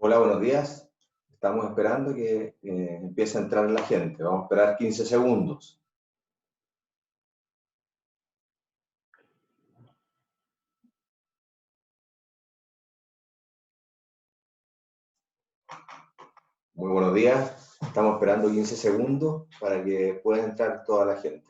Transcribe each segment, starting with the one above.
Hola, buenos días. Estamos esperando que empiece a entrar la gente. Vamos a esperar 15 segundos. Muy buenos días. Estamos esperando 15 segundos para que pueda entrar toda la gente.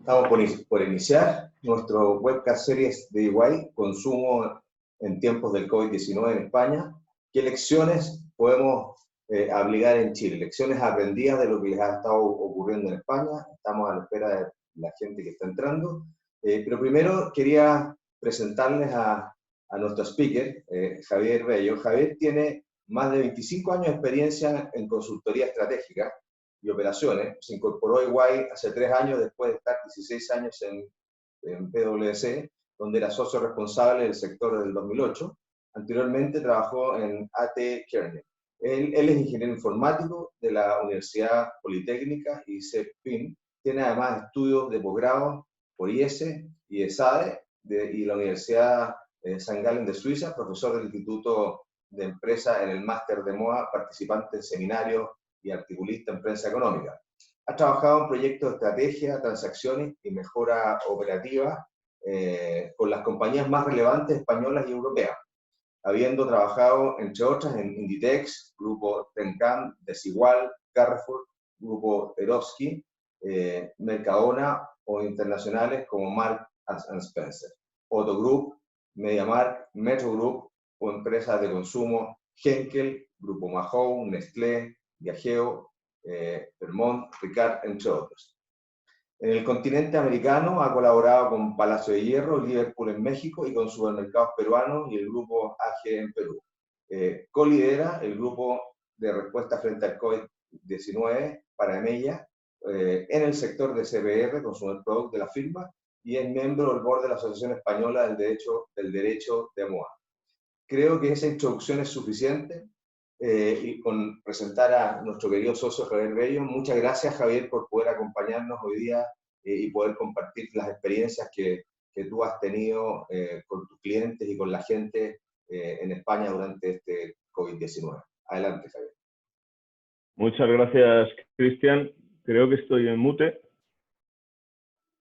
Estamos por iniciar nuestro webcast series de EY, consumo en tiempos del COVID-19 en España. ¿Qué lecciones podemos aplicar en Chile? Lecciones aprendidas de lo que les ha estado ocurriendo en España. Estamos a la espera de la gente que está entrando. Pero primero quería presentarles a nuestro speaker, Javier Bello. Javier tiene más de 25 años de experiencia en consultoría estratégica y operaciones. Se incorporó a EY hace 3 años después de estar 16 años en PwC, donde era socio responsable del sector del 2008. Anteriormente trabajó en AT Kearney. Él es ingeniero informático de la Universidad Politécnica y CEPIN. Tiene además estudios de posgrado por IESE y ESADE y la Universidad St. Gallen de Suiza, profesor del Instituto de Empresa en el Máster de Moda, participante en seminarios y articulista en prensa económica. Ha trabajado en proyectos de estrategia, transacciones y mejora operativa con las compañías más relevantes españolas y europeas, habiendo trabajado, entre otras, en Inditex, Grupo Tencam, Desigual, Carrefour, Grupo Erovski, Mercadona o internacionales como Marks & Spencer, Otto Group, MediaMarkt, Metro Group o empresas de consumo Henkel, Grupo Mahou, Nestlé, Diageo, Vermont, Ricard, entre otros. En el continente americano ha colaborado con Palacio de Hierro, Liverpool en México y con supermercados peruanos y el grupo AG en Perú. Co-lidera el grupo de respuesta frente al COVID-19 para EMEA en el sector de CBR, Consumer Product de la firma, y es miembro del board de la Asociación Española del Derecho de MOA. Creo que esa introducción es suficiente. Y con presentar a nuestro querido socio Javier Bello. Muchas gracias, Javier, por poder acompañarnos hoy día y poder compartir las experiencias que tú has tenido con tus clientes y con la gente en España durante este COVID-19. Adelante, Javier. Muchas gracias, Cristian. Creo que estoy en mute.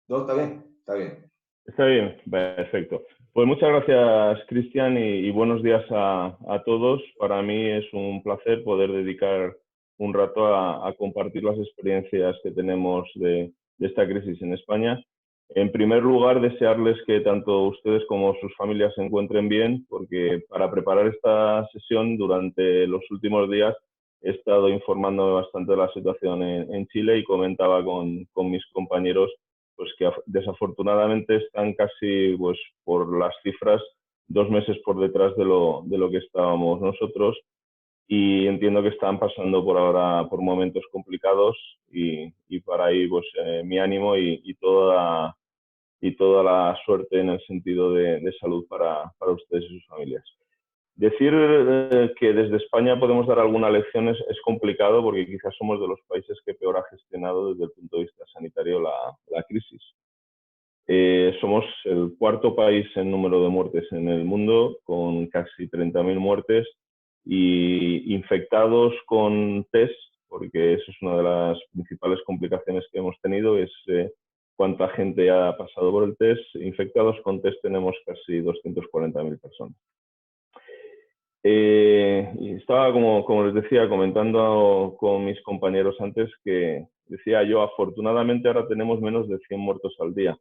No, está bien, está bien. Está bien, perfecto. Pues muchas gracias, Cristian, y buenos días a todos. Para mí es un placer poder dedicar un rato a compartir las experiencias que tenemos de esta crisis en España. En primer lugar, desearles que tanto ustedes como sus familias se encuentren bien, porque para preparar esta sesión durante los últimos días he estado informándome bastante de la situación en Chile y comentaba con mis compañeros pues que desafortunadamente están casi, pues por las cifras, 2 meses por detrás de lo que estábamos nosotros, y entiendo que están pasando por ahora por momentos complicados y para ahí pues mi ánimo y toda la suerte en el sentido de salud para ustedes y sus familias. Decir que desde España podemos dar alguna lección es complicado porque quizás somos de los países que peor ha gestionado desde el punto de vista sanitario la crisis. Somos el 4º país en número de muertes en el mundo, con casi 30.000 muertes y infectados con test, porque eso es una de las principales complicaciones que hemos tenido, es cuánta gente ha pasado por el test. Infectados con test tenemos casi 240.000 personas. Y estaba, como les decía, comentando con mis compañeros antes que decía yo, afortunadamente ahora tenemos menos de 100 muertos al día.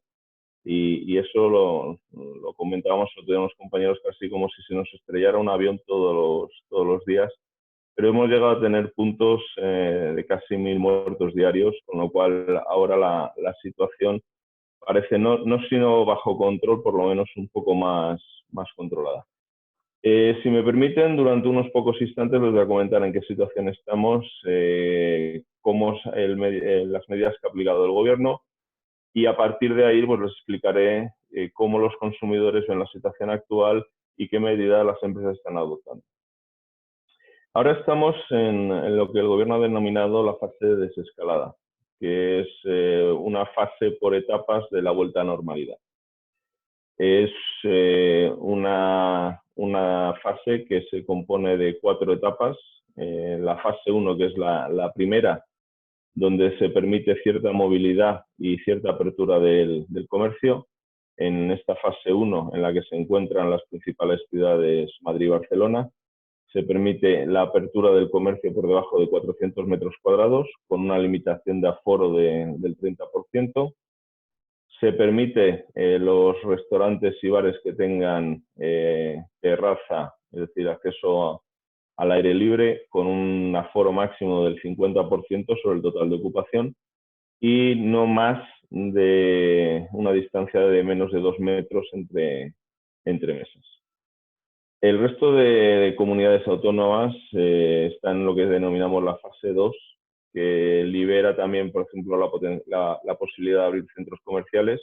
Y eso lo comentábamos con los compañeros casi como si se nos estrellara un avión todos los días. Pero hemos llegado a tener puntos de casi 1.000 muertos diarios, con lo cual ahora la situación parece no sino bajo control, por lo menos un poco más controlada. Si me permiten, durante unos pocos instantes les voy a comentar en qué situación estamos, cómo las medidas que ha aplicado el gobierno, y a partir de ahí pues les explicaré cómo los consumidores ven la situación actual y qué medidas las empresas están adoptando. Ahora estamos en lo que el gobierno ha denominado la fase de desescalada, que es una fase por etapas de la vuelta a normalidad. Es una fase que se compone de 4 etapas. La fase 1, que es la primera, donde se permite cierta movilidad y cierta apertura del comercio. En esta fase 1, en la que se encuentran las principales ciudades Madrid y Barcelona, se permite la apertura del comercio por debajo de 400 metros cuadrados, con una limitación de aforo del 30%. Se permite los restaurantes y bares que tengan terraza, es decir, acceso al aire libre, con un aforo máximo del 50% sobre el total de ocupación y no más de una distancia de menos de 2 metros entre mesas. El resto de comunidades autónomas están en lo que denominamos la fase 2, que libera también, por ejemplo, la posibilidad de abrir centros comerciales,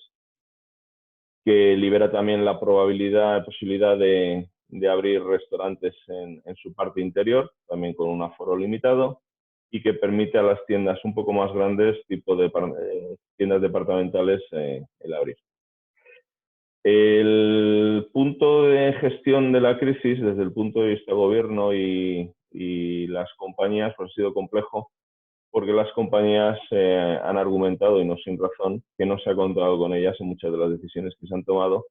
que libera también la posibilidad de abrir restaurantes en su parte interior, también con un aforo limitado, y que permite a las tiendas un poco más grandes, tipo de tiendas departamentales, el abrir. El punto de gestión de la crisis, desde el punto de vista gobierno y las compañías, pues ha sido complejo, porque las compañías han argumentado, y no sin razón, que no se ha contado con ellas en muchas de las decisiones que se han tomado,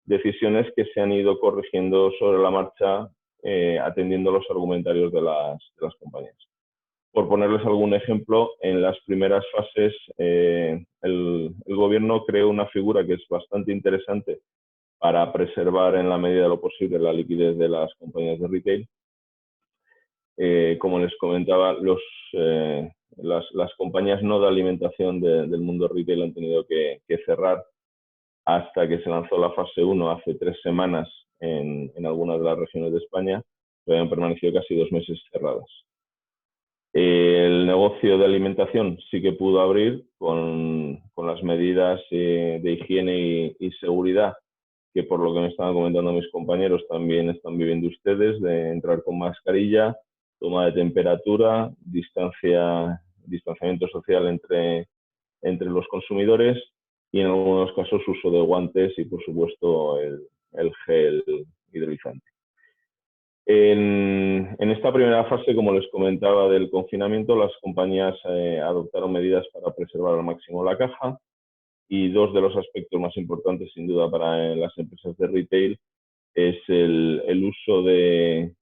decisiones que se han ido corrigiendo sobre la marcha, atendiendo los argumentarios de las compañías. Por ponerles algún ejemplo, en las primeras fases el gobierno creó una figura que es bastante interesante para preservar en la medida de lo posible la liquidez de las compañías de retail. Como les comentaba, las compañías no de alimentación del mundo retail han tenido que cerrar hasta que se lanzó la fase 1 hace 3 semanas en algunas de las regiones de España, pero han permanecido casi 2 meses cerradas. El negocio de alimentación sí que pudo abrir con las medidas de higiene y seguridad, que por lo que me estaban comentando mis compañeros también están viviendo ustedes, de entrar con mascarilla, toma de temperatura, distanciamiento social entre los consumidores y en algunos casos uso de guantes y por supuesto el gel hidrolizante. En esta primera fase, como les comentaba, del confinamiento, las compañías adoptaron medidas para preservar al máximo la caja, y 2 de los aspectos más importantes, sin duda, para las empresas de retail es el uso de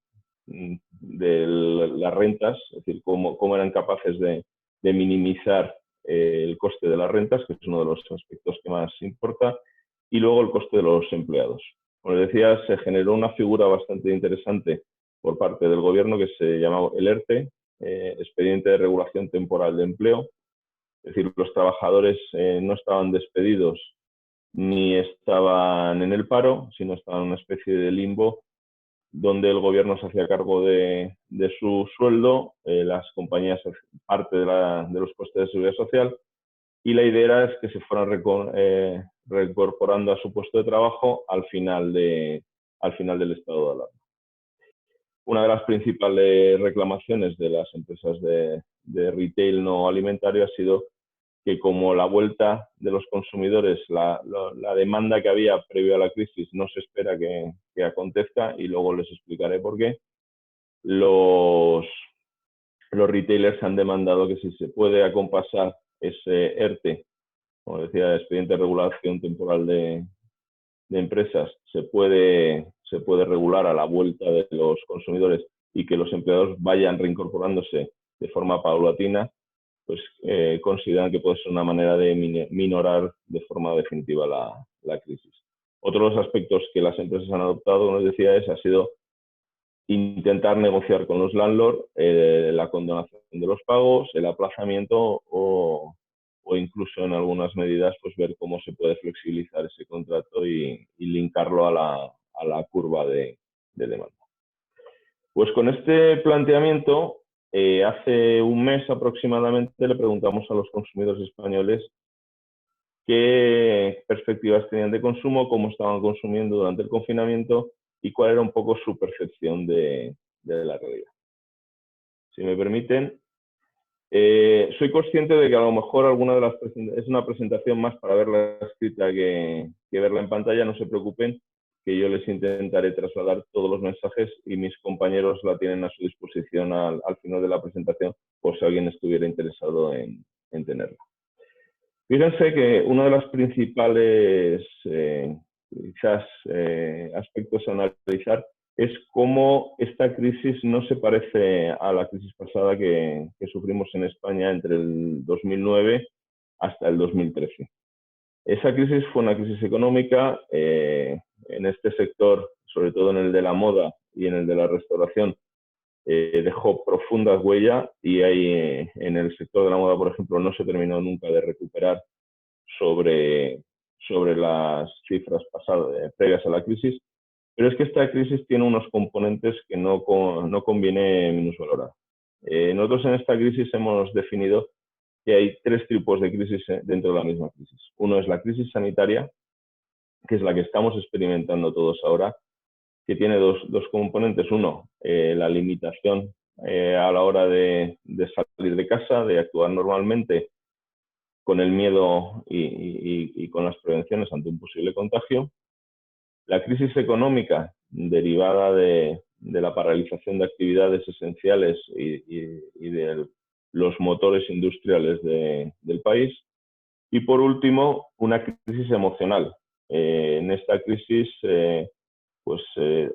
las rentas, es decir, cómo eran capaces de minimizar el coste de las rentas, que es uno de los aspectos que más importa, y luego el coste de los empleados. Como les decía, se generó una figura bastante interesante por parte del gobierno que se llamaba el ERTE, Expediente de Regulación Temporal de Empleo. Es decir, los trabajadores no estaban despedidos ni estaban en el paro, sino estaban en una especie de limbo donde el gobierno se hacía cargo de su sueldo, las compañías parte de los costes de seguridad social, y la idea es que se fueran reincorporando a su puesto de trabajo al final del estado de alarma. Una de las principales reclamaciones de las empresas de retail no alimentario ha sido que, como la vuelta de los consumidores, la demanda que había previo a la crisis no se espera que acontezca, y luego les explicaré por qué, los retailers han demandado que si se puede acompasar ese ERTE, como decía, Expediente de Regulación Temporal de Empresas, se puede regular a la vuelta de los consumidores y que los empleados vayan reincorporándose de forma paulatina, pues consideran que puede ser una manera de minorar de forma definitiva la crisis. Otro de los aspectos que las empresas han adoptado, como les decía, ha sido intentar negociar con los landlords la condonación de los pagos, el aplazamiento o incluso en algunas medidas pues ver cómo se puede flexibilizar ese contrato y linkarlo a la curva de demanda. Pues con este planteamiento, hace un mes aproximadamente le preguntamos a los consumidores españoles qué perspectivas tenían de consumo, cómo estaban consumiendo durante el confinamiento y cuál era un poco su percepción de la realidad. Si me permiten, soy consciente de que a lo mejor alguna de las es una presentación más para verla escrita que verla en pantalla. No se preocupen, que yo les intentaré trasladar todos los mensajes y mis compañeros la tienen a su disposición al final de la presentación por si alguien estuviera interesado en tenerla. Fíjense que uno de los principales aspectos a analizar es cómo esta crisis no se parece a la crisis pasada que sufrimos en España entre el 2009 hasta el 2013. Esa crisis fue una crisis económica. En este sector, sobre todo en el de la moda y en el de la restauración, dejó profundas huellas y en el sector de la moda, por ejemplo, no se terminó nunca de recuperar sobre las cifras pasadas, previas a la crisis. Pero es que esta crisis tiene unos componentes que no conviene minusvalorar. Nosotros en esta crisis hemos definido que hay tres tipos de crisis dentro de la misma crisis. Uno es la crisis sanitaria, que es la que estamos experimentando todos ahora, que tiene dos componentes. Uno, la limitación a la hora de salir de casa, de actuar normalmente con el miedo y con las prevenciones ante un posible contagio. La crisis económica derivada de la paralización de actividades esenciales y de los motores industriales del país. Y por último, una crisis emocional. En esta crisis,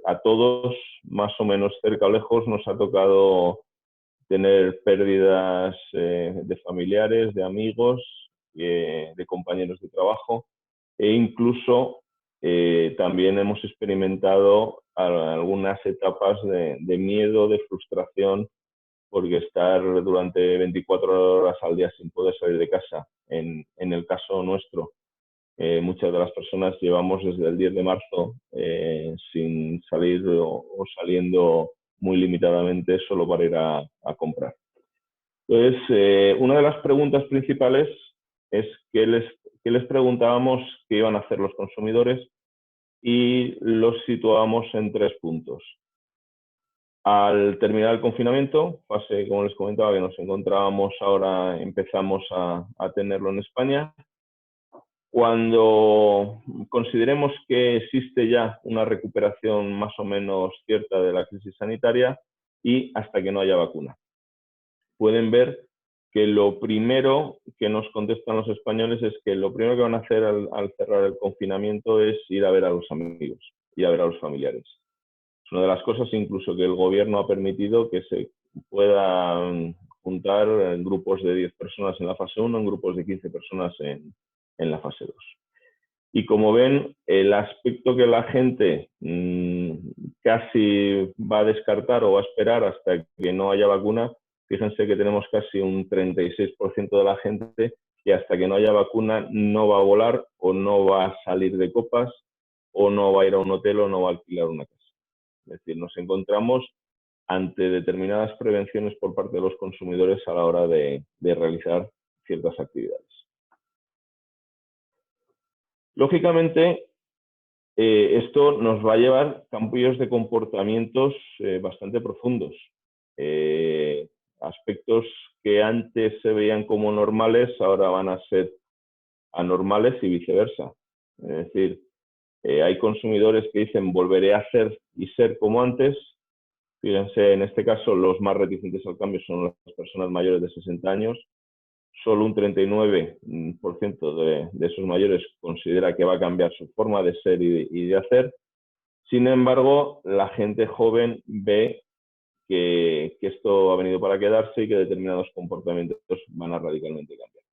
a todos, más o menos cerca o lejos, nos ha tocado tener pérdidas de familiares, de amigos, de compañeros de trabajo, e incluso también hemos experimentado algunas etapas de miedo, de frustración, porque estar durante 24 horas al día sin poder salir de casa, en el caso nuestro, muchas de las personas llevamos desde el 10 de marzo sin salir o saliendo muy limitadamente solo para ir a comprar. Entonces, una de las preguntas principales es qué les preguntábamos qué iban a hacer los consumidores, y los situábamos en 3 puntos. Al terminar el confinamiento, fase, como les comentaba, que nos encontrábamos ahora, empezamos a tenerlo en España. Cuando consideremos que existe ya una recuperación más o menos cierta de la crisis sanitaria y hasta que no haya vacuna. Pueden ver que lo primero que nos contestan los españoles es que lo primero que van a hacer al cerrar el confinamiento es ir a ver a los amigos y a ver a los familiares. Es una de las cosas incluso que el gobierno ha permitido, que se puedan juntar en grupos de 10 personas en la fase 1, en grupos de 15 personas en la fase 2. Y como ven, el aspecto que la gente casi va a descartar o va a esperar hasta que no haya vacuna, fíjense que tenemos casi un 36% de la gente que hasta que no haya vacuna no va a volar o no va a salir de copas o no va a ir a un hotel o no va a alquilar una casa. Es decir, nos encontramos ante determinadas prevenciones por parte de los consumidores a la hora de realizar ciertas actividades. Lógicamente, esto nos va a llevar cambios de comportamientos bastante profundos. Aspectos que antes se veían como normales ahora van a ser anormales y viceversa. Es decir, hay consumidores que dicen volveré a ser y ser como antes. Fíjense, en este caso los más reticentes al cambio son las personas mayores de 60 años. Solo un 39% de esos mayores considera que va a cambiar su forma de ser y de hacer. Sin embargo, la gente joven ve que esto ha venido para quedarse y que determinados comportamientos van a radicalmente cambiar.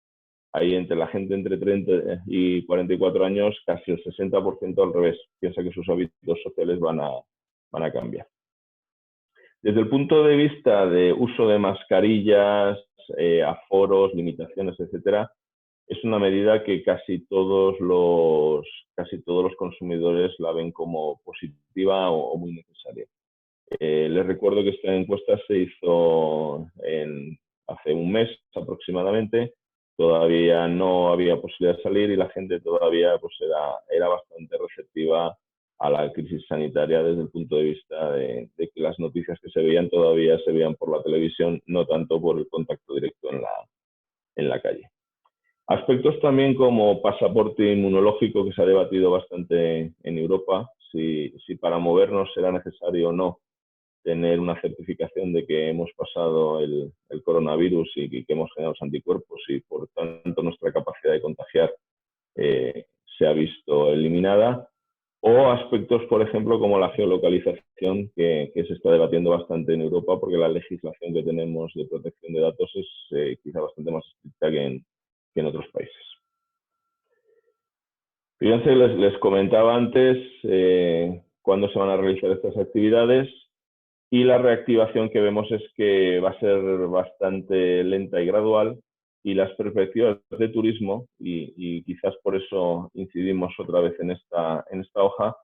Ahí entre la gente entre 30 y 44 años, casi el 60% al revés, piensa que sus hábitos sociales van a cambiar. Desde el punto de vista de uso de mascarillas, aforos, limitaciones, etcétera, es una medida que casi todos los consumidores la ven como positiva o muy necesaria. Les recuerdo que esta encuesta se hizo hace un mes aproximadamente. Todavía no había posibilidad de salir y la gente todavía pues, era bastante receptiva a la crisis sanitaria desde el punto de vista de que las noticias que se veían todavía se veían por la televisión, no tanto por el contacto directo en la calle. Aspectos también como pasaporte inmunológico, que se ha debatido bastante en Europa, si para movernos será necesario o no tener una certificación de que hemos pasado el coronavirus y que hemos generado los anticuerpos y por tanto nuestra capacidad de contagiar se ha visto eliminada. O aspectos, por ejemplo, como la geolocalización, que se está debatiendo bastante en Europa, porque la legislación que tenemos de protección de datos es quizá bastante más estricta que en otros países. Fíjense, les comentaba antes cuándo se van a realizar estas actividades, y la reactivación que vemos es que va a ser bastante lenta y gradual, y las perspectivas de turismo, y quizás por eso incidimos otra vez en esta hoja,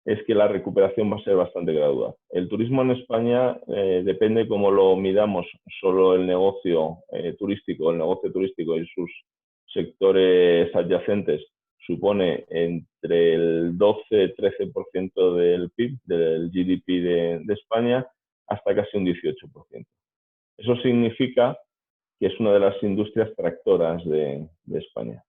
es que la recuperación va a ser bastante gradual. El turismo en España depende cómo lo midamos, solo el negocio turístico y sus sectores adyacentes supone entre el 12-13% del PIB, del GDP de España, hasta casi un 18%. Eso significa que es una de las industrias tractoras de España.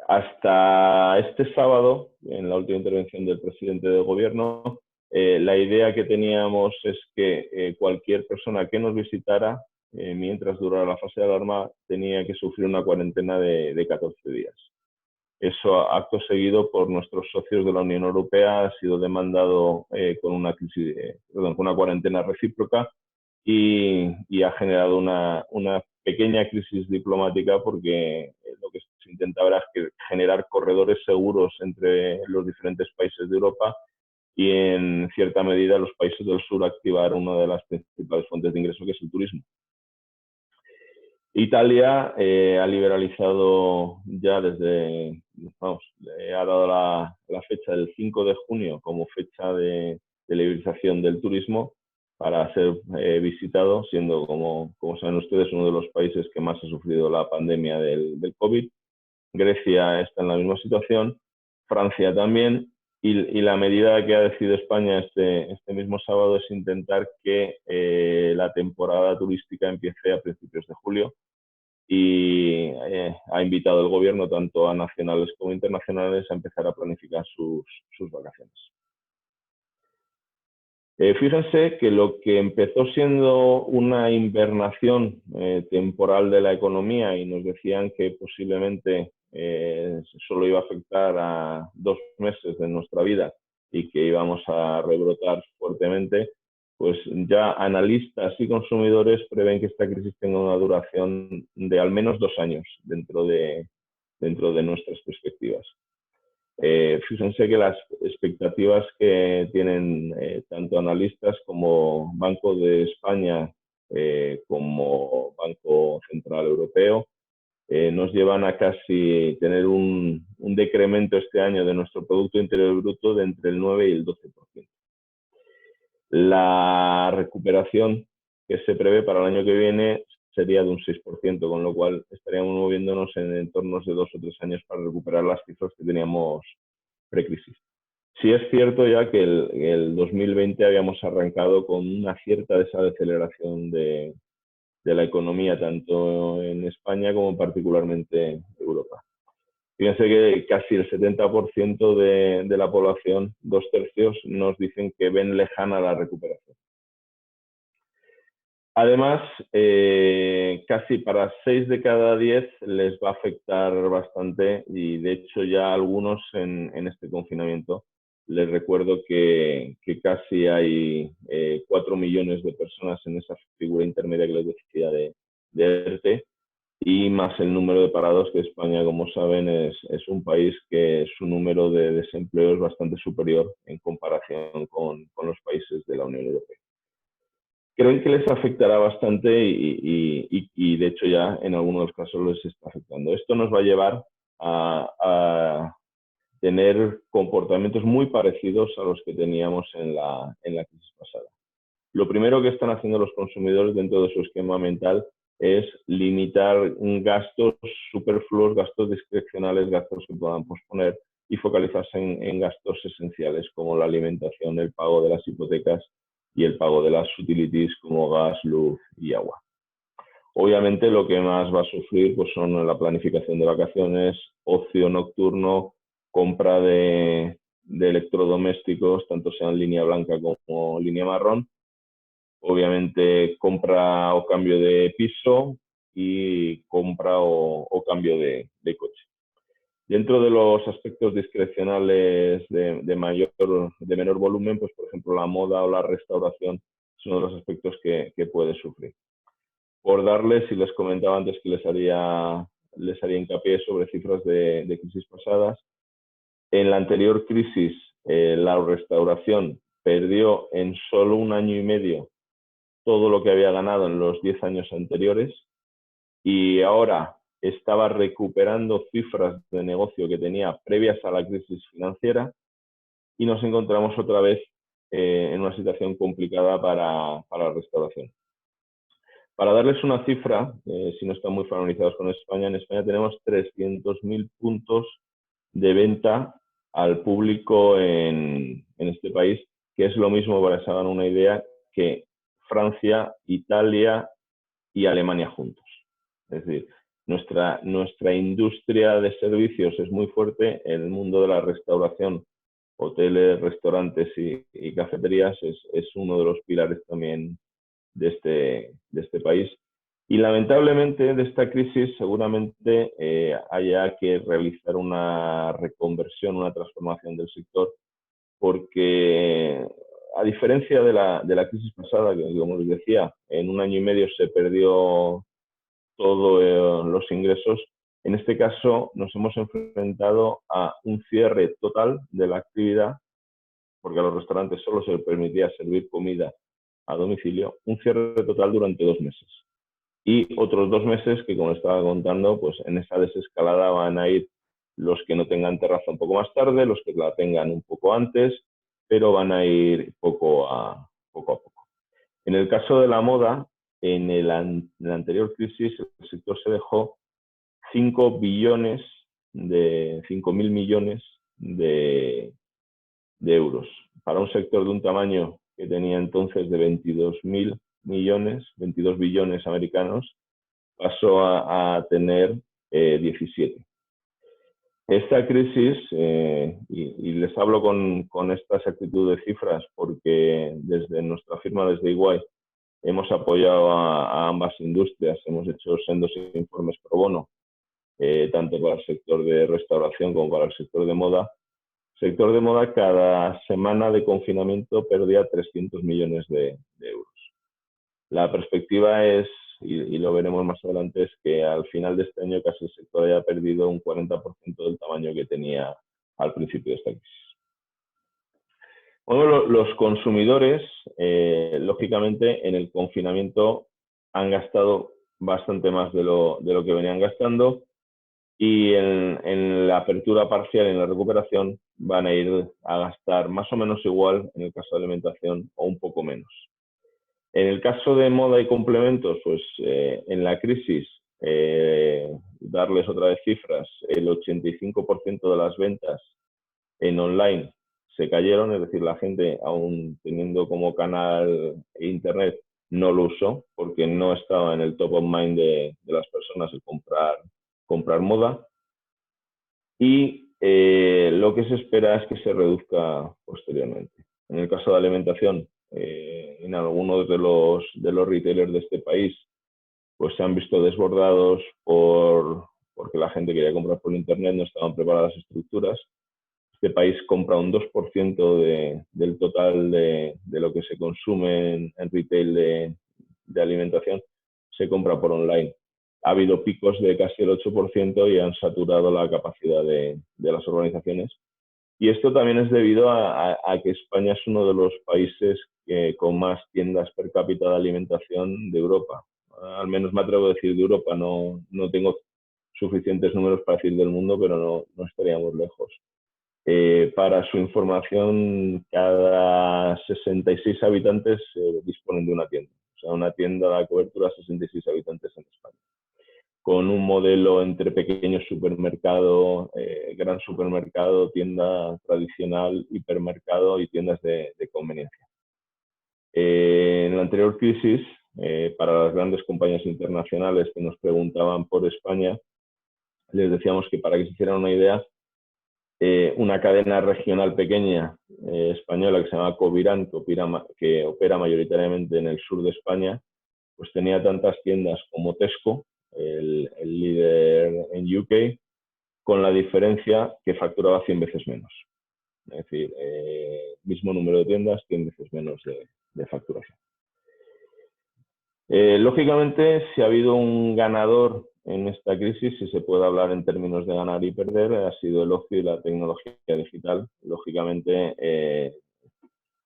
Hasta este sábado, en la última intervención del presidente del gobierno, la idea que teníamos es que cualquier persona que nos visitara, mientras durara la fase de alarma, tenía que sufrir una cuarentena de 14 días. Eso, acto seguido por nuestros socios de la Unión Europea, ha sido demandado con una cuarentena recíproca, y ha generado una pequeña crisis diplomática, porque lo que se intentaba era generar corredores seguros entre los diferentes países de Europa y, en cierta medida, los países del sur activar una de las principales fuentes de ingreso, que es el turismo. Italia ha liberalizado ya desde, ha dado la fecha del 5 de junio como fecha de liberalización del turismo para ser visitado, siendo, como saben ustedes, uno de los países que más ha sufrido la pandemia del COVID. Grecia está en la misma situación, Francia también, y la medida que ha decidido España este mismo sábado es intentar que la temporada turística empiece a principios de julio, y ha invitado el gobierno tanto a nacionales como internacionales a empezar a planificar sus vacaciones. Fíjense que lo que empezó siendo una invernación temporal de la economía, y nos decían que posiblemente solo iba a afectar a 2 meses de nuestra vida y que íbamos a rebrotar fuertemente, pues ya analistas y consumidores prevén que esta crisis tenga una duración de al menos 2 años dentro de nuestras perspectivas. Fíjense que las expectativas que tienen tanto analistas como Banco de España como Banco Central Europeo nos llevan a casi tener un decremento este año de nuestro Producto Interior Bruto de entre el 9 y el 12%. La recuperación que se prevé para el año que viene sería de un 6%, con lo cual estaríamos moviéndonos en entornos de 2 o 3 años para recuperar las cifras que teníamos precrisis. Sí es cierto ya que el 2020 habíamos arrancado con una cierta desaceleración de la economía, tanto en España como particularmente en Europa. Fíjense que casi el 70% de la población, 2/3, nos dicen que ven lejana la recuperación. Además, casi para 6 de cada 10 les va a afectar bastante, y de hecho ya algunos en este confinamiento. Les recuerdo que casi hay 4 millones de personas en esa figura intermedia que les decía de ERTE, y más el número de parados, que España, como saben, es un país que su número de desempleo es bastante superior en comparación con los países de la Unión Europea. Creo que les afectará bastante y de hecho ya en algunos de los casos les está afectando. Esto nos va a llevar a tener comportamientos muy parecidos a los que teníamos en la crisis pasada. Lo primero que están haciendo los consumidores dentro de su esquema mental es limitar gastos superfluos, gastos discrecionales, gastos que puedan posponer, y focalizarse en gastos esenciales como la alimentación, el pago de las hipotecas y el pago de las utilities como gas, luz y agua. Obviamente lo que más va a sufrir pues, son la planificación de vacaciones, ocio nocturno, compra de electrodomésticos, tanto sea en línea blanca como línea marrón. Obviamente compra o cambio de piso y compra o cambio de coche. Dentro de los aspectos discrecionales de menor volumen, pues por ejemplo la moda o la restauración son uno de los aspectos que puede sufrir. Por darles, y les comentaba antes que les haría hincapié sobre cifras de crisis pasadas, en la anterior crisis la restauración perdió en solo 1 año y medio todo lo que había ganado en los 10 años anteriores y ahora estaba recuperando cifras de negocio que tenía previas a la crisis financiera y nos encontramos otra vez en una situación complicada para la restauración. Para darles una cifra, si no están muy familiarizados con España, en España tenemos 300.000 puntos de venta al público en este país, que es lo mismo, para que se hagan una idea, que Francia, Italia y Alemania juntos. Es decir, nuestra industria de servicios es muy fuerte, el mundo de la restauración, hoteles, restaurantes y cafeterías es uno de los pilares también de este país. Y lamentablemente de esta crisis seguramente haya que realizar una reconversión, una transformación del sector, porque a diferencia de la crisis pasada, que como les decía, en 1 año y medio se perdió todos los ingresos, en este caso nos hemos enfrentado a un cierre total de la actividad, porque a los restaurantes solo se les permitía servir comida a domicilio, un cierre total durante 2 meses. Y otros 2 meses que, como estaba contando, pues en esa desescalada van a ir los que no tengan terraza un poco más tarde, los que la tengan un poco antes, pero van a ir poco a poco. En el caso de la moda, en la anterior crisis, el sector se dejó 5 billones de 5.000 millones de euros. Para un sector de un tamaño que tenía entonces de 22.000 millones, 22 billones americanos, pasó a tener 17. Esta crisis, y les hablo con esta exactitud de cifras porque desde nuestra firma, desde EY, hemos apoyado a ambas industrias, hemos hecho sendos informes pro bono, tanto para el sector de restauración como para el sector de moda. El sector de moda cada semana de confinamiento perdía 300 millones de euros. La perspectiva es, y lo veremos más adelante, es que al final de este año casi el sector haya perdido un 40% del tamaño que tenía al principio de esta crisis. Bueno, los consumidores, lógicamente, en el confinamiento han gastado bastante más de lo que venían gastando y en la apertura parcial, en la recuperación, van a ir a gastar más o menos igual en el caso de alimentación o un poco menos. En el caso de moda y complementos, pues en la crisis, darles otra vez cifras, el 85% de las ventas en online se cayeron, es decir, la gente, aún teniendo como canal internet, no lo usó porque no estaba en el top of mind de las personas el comprar moda. Y lo que se espera es que se reduzca posteriormente. En el caso de alimentación, en algunos de los retailers de este país, pues se han visto desbordados porque la gente quería comprar por internet, no estaban preparadas las estructuras. Este país compra un 2% del total de lo que se consume en retail de alimentación, se compra por online. Ha habido picos de casi el 8% y han saturado la capacidad de las organizaciones. Y esto también es debido a que España es uno de los países con más tiendas per cápita de alimentación de Europa. Al menos me atrevo a decir de Europa, no tengo suficientes números para decir del mundo, pero no estaríamos lejos. Para su información, cada 66 habitantes disponen de una tienda. O sea, una tienda da cobertura a 66 habitantes en España. con un modelo entre pequeño supermercado, gran supermercado, tienda tradicional, hipermercado y tiendas de conveniencia. En la anterior crisis, para las grandes compañías internacionales que nos preguntaban por España, les decíamos que para que se hicieran una idea, una cadena regional pequeña española que se llama Covirán, que opera mayoritariamente en el sur de España, pues tenía tantas tiendas como Tesco, el líder en UK, con la diferencia que facturaba 100 veces menos. Es decir, mismo número de tiendas, 100 veces menos de facturación. Lógicamente, si ha habido un ganador en esta crisis, si se puede hablar en términos de ganar y perder, ha sido el ocio y la tecnología digital. Lógicamente,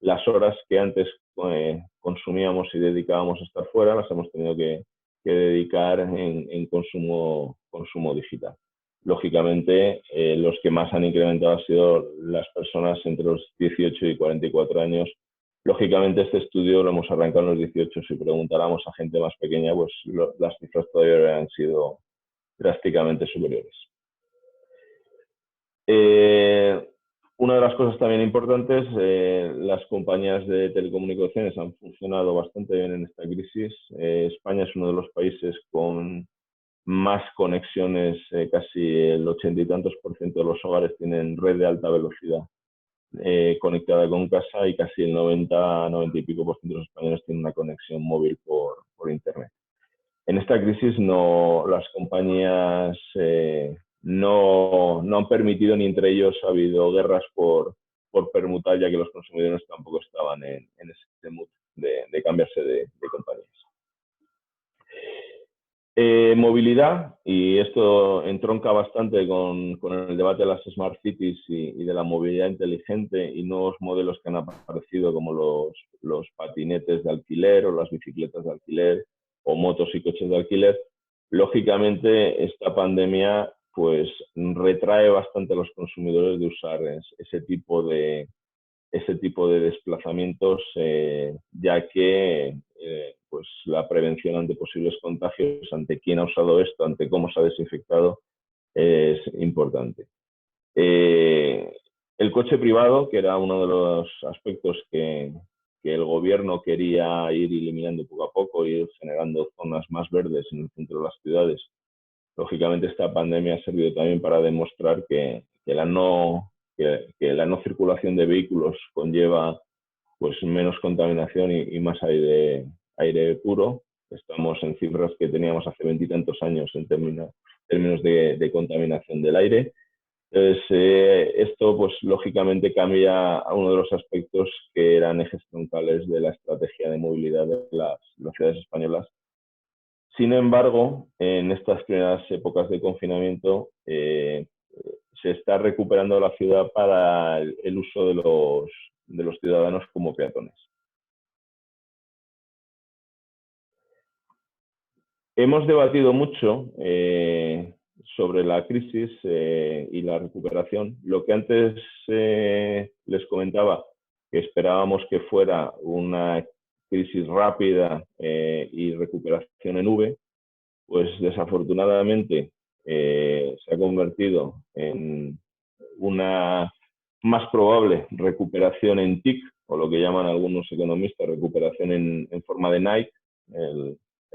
las horas que antes consumíamos y dedicábamos a estar fuera, las hemos tenido que dedicar en consumo digital. Lógicamente, los que más han incrementado han sido las personas entre los 18 y 44 años. Lógicamente, este estudio lo hemos arrancado en los 18. Si preguntáramos a gente más pequeña, pues las cifras todavía han sido drásticamente superiores. Una de las cosas también importantes, las compañías de telecomunicaciones han funcionado bastante bien en esta crisis. España es uno de los países con más conexiones, casi el 80 y tantos % de los hogares tienen red de alta velocidad conectada con casa, y casi el 90 y pico % de los españoles tienen una conexión móvil por internet. En esta crisis las compañías no han permitido, ni entre ellos ha habido guerras por permutar, ya que los consumidores tampoco estaban en ese mood de cambiarse de compañías. Movilidad, y esto entronca bastante con el debate de las Smart Cities y de la movilidad inteligente y nuevos modelos que han aparecido, como los patinetes de alquiler o las bicicletas de alquiler o motos y coches de alquiler. Lógicamente, esta pandemia pues retrae bastante a los consumidores de usar ese tipo de desplazamientos, ya que pues la prevención ante posibles contagios, ante quién ha usado esto, ante cómo se ha desinfectado, es importante. El coche privado, que era uno de los aspectos que el gobierno quería ir eliminando poco a poco, ir generando zonas más verdes en el centro de las ciudades. Lógicamente, esta pandemia ha servido también para demostrar que la no circulación de vehículos conlleva pues menos contaminación y más aire puro. Estamos en cifras que teníamos hace 20 y tantos años en términos de contaminación del aire. Entonces, esto pues lógicamente cambia a uno de los aspectos que eran ejes troncales de la estrategia de movilidad de las ciudades españolas. Sin embargo, en estas primeras épocas de confinamiento se está recuperando la ciudad para el uso de los ciudadanos como peatones. Hemos debatido mucho sobre la crisis y la recuperación. Lo que antes les comentaba, que esperábamos que fuera una crisis rápida y recuperación en V, pues desafortunadamente se ha convertido en una más probable recuperación en TIC, o lo que llaman algunos economistas recuperación en forma de Nike,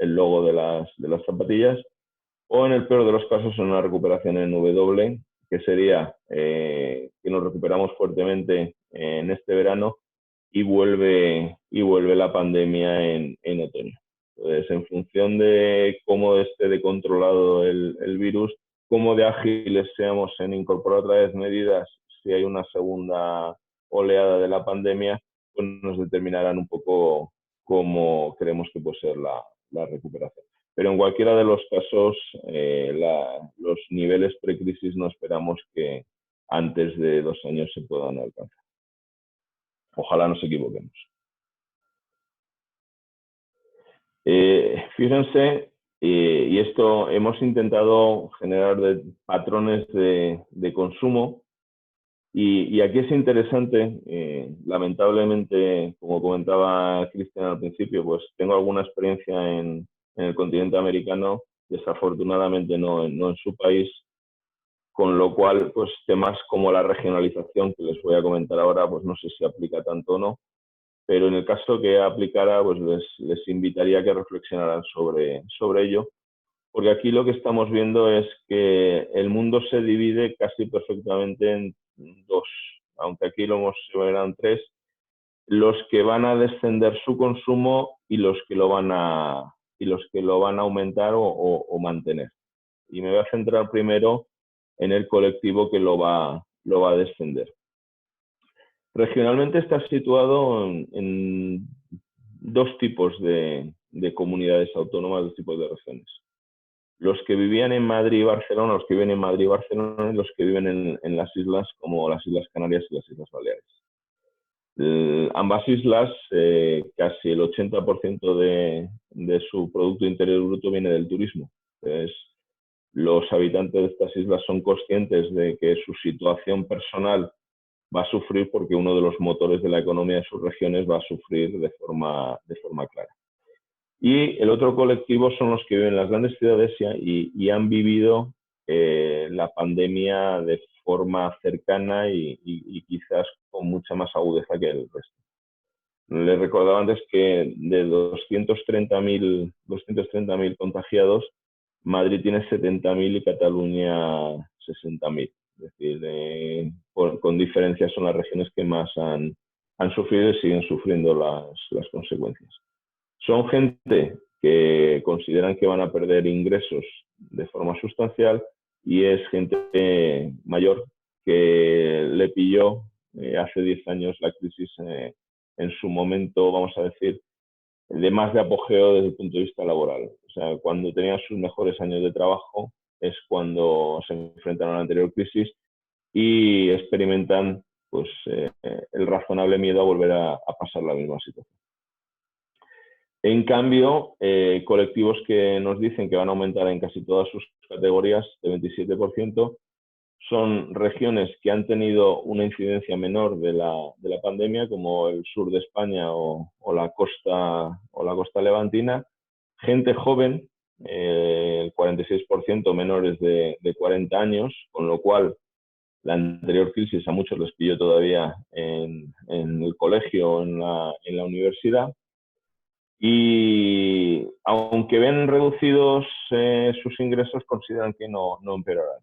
el logo de las zapatillas, o en el peor de los casos en una recuperación en W, que sería que nos recuperamos fuertemente en este verano y vuelve la pandemia en otoño. Entonces, en función de cómo esté de controlado el virus, cómo de ágiles seamos en incorporar otra vez medidas si hay una segunda oleada de la pandemia, pues nos determinarán un poco cómo creemos que puede ser la recuperación. Pero en cualquiera de los casos, los niveles precrisis no esperamos que antes de 2 años se puedan alcanzar. Ojalá nos equivoquemos. Fíjense, y esto hemos intentado generar patrones de consumo, y aquí es interesante, lamentablemente, como comentaba Cristian al principio, pues tengo alguna experiencia en el continente americano desafortunadamente no en su país, con lo cual pues temas como la regionalización que les voy a comentar ahora pues no sé si aplica tanto o no, pero en el caso que aplicara pues les invitaría a que reflexionaran sobre ello, porque aquí lo que estamos viendo es que el mundo se divide casi perfectamente en dos, aunque aquí lo hemos separado en tres: los que van a descender su consumo y los que lo van a aumentar o mantener. Y me voy a centrar primero en el colectivo que lo va a descender. Regionalmente está situado en dos tipos de comunidades autónomas, dos tipos de regiones. Los que vivían en Madrid y Barcelona, los que viven en Madrid y Barcelona, y los que viven en las islas como las Islas Canarias y las Islas Baleares. Ambas islas, casi el 80% de su Producto Interior Bruto viene del turismo. Entonces, los habitantes de estas islas son conscientes de que su situación personal va a sufrir porque uno de los motores de la economía de sus regiones va a sufrir de forma clara. Y el otro colectivo son los que viven en las grandes ciudades y han vivido la pandemia de forma cercana y quizás con mucha más agudeza que el resto. Les recordaba antes que de 230.000 contagiados, Madrid tiene 70.000 y Cataluña 60.000. Es decir, con diferencia son las regiones que más han sufrido y siguen sufriendo las consecuencias. Son gente que consideran que van a perder ingresos de forma sustancial y es gente mayor que le pilló hace 10 años la crisis en su momento, vamos a decir, de más de apogeo desde el punto de vista laboral. O sea, cuando tenían sus mejores años de trabajo es cuando se enfrentan a la anterior crisis y experimentan pues, el razonable miedo a volver a pasar la misma situación. En cambio, colectivos que nos dicen que van a aumentar en casi todas sus categorías de 27%, son regiones que han tenido una incidencia menor de la pandemia, como el sur de España o la costa levantina, gente joven, el 46% menores de 40 años, con lo cual la anterior crisis a muchos les pilló todavía en el colegio o en la universidad. Y aunque ven reducidos sus ingresos, consideran que no empeorarán.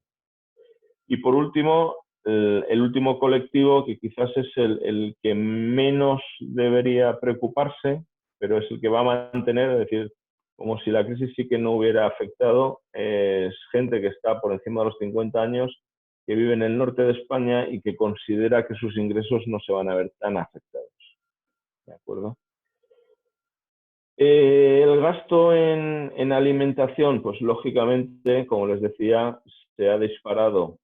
Y por último, el último colectivo, que quizás es el que menos debería preocuparse, pero es el que va a mantener, es decir, como si la crisis sí que no hubiera afectado, es gente que está por encima de los 50 años, que vive en el norte de España y que considera que sus ingresos no se van a ver tan afectados. ¿De acuerdo? El gasto en alimentación, pues lógicamente, como les decía, se ha disparado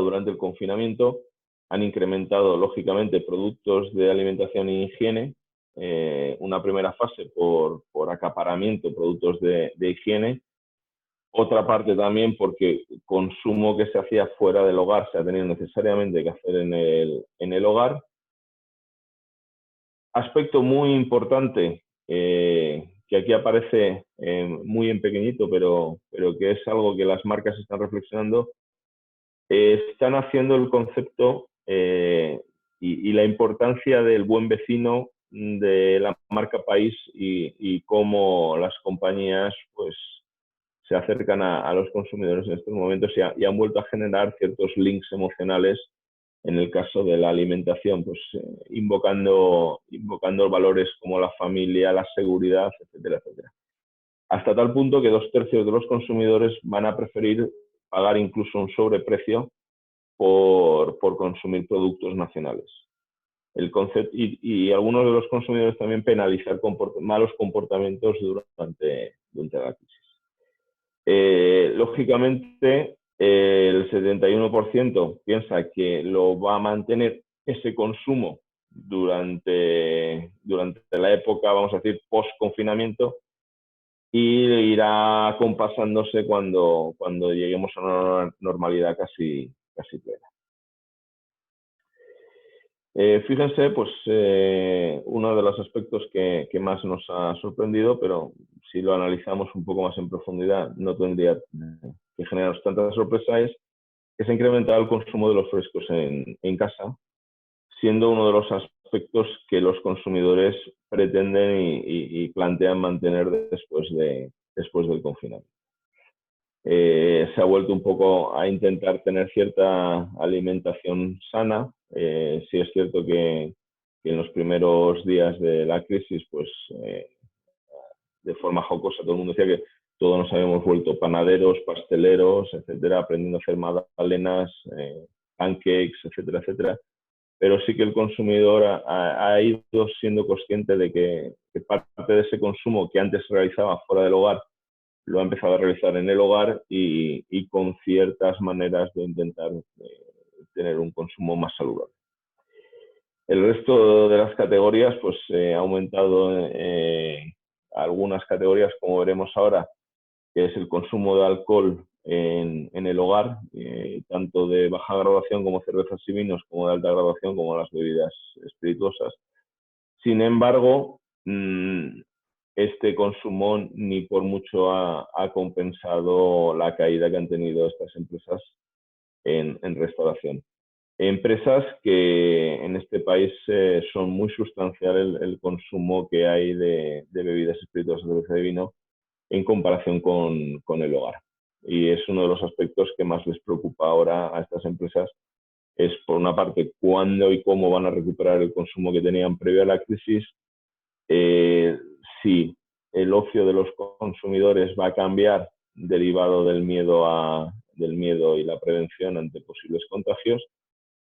durante el confinamiento. Han incrementado, lógicamente, productos de alimentación e higiene. Una primera fase por acaparamiento, productos de higiene. Otra parte también porque consumo que se hacía fuera del hogar se ha tenido necesariamente que hacer en el hogar. Aspecto muy importante, que aquí aparece muy en pequeñito, pero que es algo que las marcas están reflexionando, están haciendo el concepto y la importancia del buen vecino de la marca país y cómo las compañías pues, se acercan a los consumidores en estos momentos y han vuelto a generar ciertos links emocionales. En el caso de la alimentación, pues invocando valores como la familia, la seguridad, etcétera, etcétera. Hasta tal punto que 2/3 de los consumidores van a preferir pagar incluso un sobreprecio por consumir productos nacionales. El concepto, y algunos de los consumidores también penalizar malos comportamientos durante la crisis. Lógicamente, el 71% piensa que lo va a mantener ese consumo durante la época, vamos a decir, post-confinamiento, y irá acompasándose cuando lleguemos a una normalidad casi plena. Fíjense, pues uno de los aspectos que más nos ha sorprendido, pero si lo analizamos un poco más en profundidad, no tendría que generarnos tantas sorpresas, es que se ha incrementado el consumo de los frescos en casa, siendo uno de los aspectos que los consumidores pretenden y plantean mantener después del confinamiento. Se ha vuelto un poco a intentar tener cierta alimentación sana. Sí es cierto que en los primeros días de la crisis, pues de forma jocosa, todo el mundo decía que todos nos habíamos vuelto panaderos, pasteleros, etcétera, aprendiendo a hacer magdalenas, pancakes, etcétera, etcétera. Pero sí que el consumidor ha ido siendo consciente de que parte de ese consumo que antes se realizaba fuera del hogar lo ha empezado a realizar en el hogar y con ciertas maneras de intentar tener un consumo más saludable. El resto de las categorías, pues ha aumentado algunas categorías, como veremos ahora, que es el consumo de alcohol en el hogar, tanto de baja graduación como cervezas y vinos, como de alta graduación como las bebidas espirituosas. Sin embargo, este consumo ni por mucho ha compensado la caída que han tenido estas empresas en restauración. Empresas que en este país son muy sustancial el consumo que hay de bebidas espirituosas, cerveza y vino, en comparación con el hogar. Y es uno de los aspectos que más les preocupa ahora a estas empresas. Es, por una parte, cuándo y cómo van a recuperar el consumo que tenían previo a la crisis, si el ocio de los consumidores va a cambiar derivado del miedo y la prevención ante posibles contagios,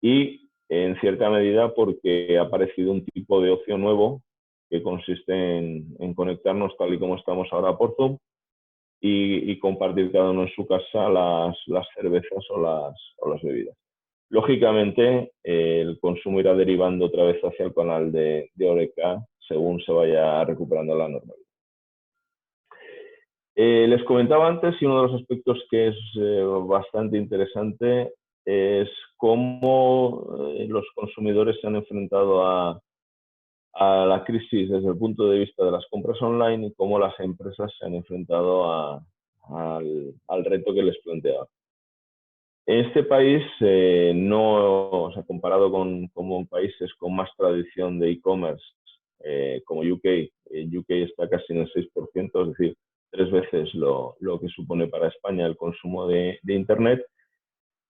y en cierta medida porque ha aparecido un tipo de ocio nuevo que consiste en conectarnos tal y como estamos ahora por Zoom y compartir cada uno en su casa las cervezas o las bebidas. Lógicamente, el consumo irá derivando otra vez hacia el canal de Horeca según se vaya recuperando la normalidad. Les comentaba antes, y uno de los aspectos que es bastante interesante es cómo los consumidores se han enfrentado a la crisis desde el punto de vista de las compras online y cómo las empresas se han enfrentado al reto que les planteaba. En este país, no, o sea, comparado con países con más tradición de e-commerce, como UK, UK está casi en el 6%, es decir, 3 veces lo que supone para España el consumo de Internet,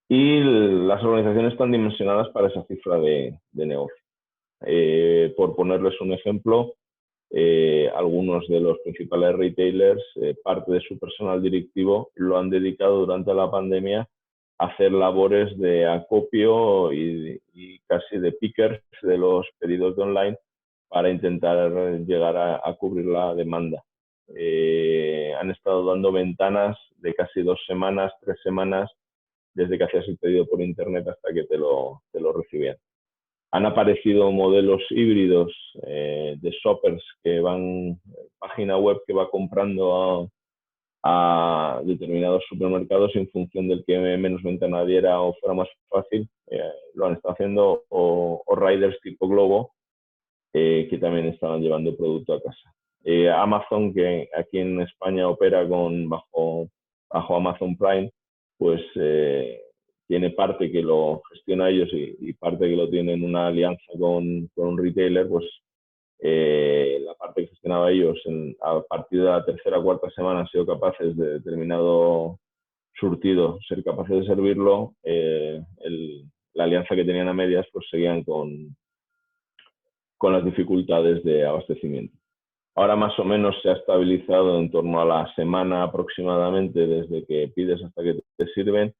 y las organizaciones están dimensionadas para esa cifra de negocio. Por ponerles un ejemplo, algunos de los principales retailers, parte de su personal directivo lo han dedicado durante la pandemia a hacer labores de acopio y casi de pickers de los pedidos de online para intentar llegar a cubrir la demanda. Han estado dando ventanas de casi 2 semanas, 3 semanas, desde que hacías el pedido por internet hasta que te lo recibían. Han aparecido modelos híbridos de shoppers que van, página web que va comprando a determinados supermercados en función del que menos ventana diera o fuera más fácil. Lo han estado haciendo, o riders tipo Globo, que también estaban llevando producto a casa. Amazon, que aquí en España opera bajo Amazon Prime, pues tiene parte que lo gestiona ellos y parte que lo tiene en una alianza con un retailer, pues la parte que gestionaba ellos a partir de la tercera o cuarta semana han sido capaces de determinado surtido ser capaces de servirlo. La alianza que tenían a medias pues seguían con las dificultades de abastecimiento. Ahora más o menos se ha estabilizado en torno a la semana aproximadamente desde que pides hasta que te sirven.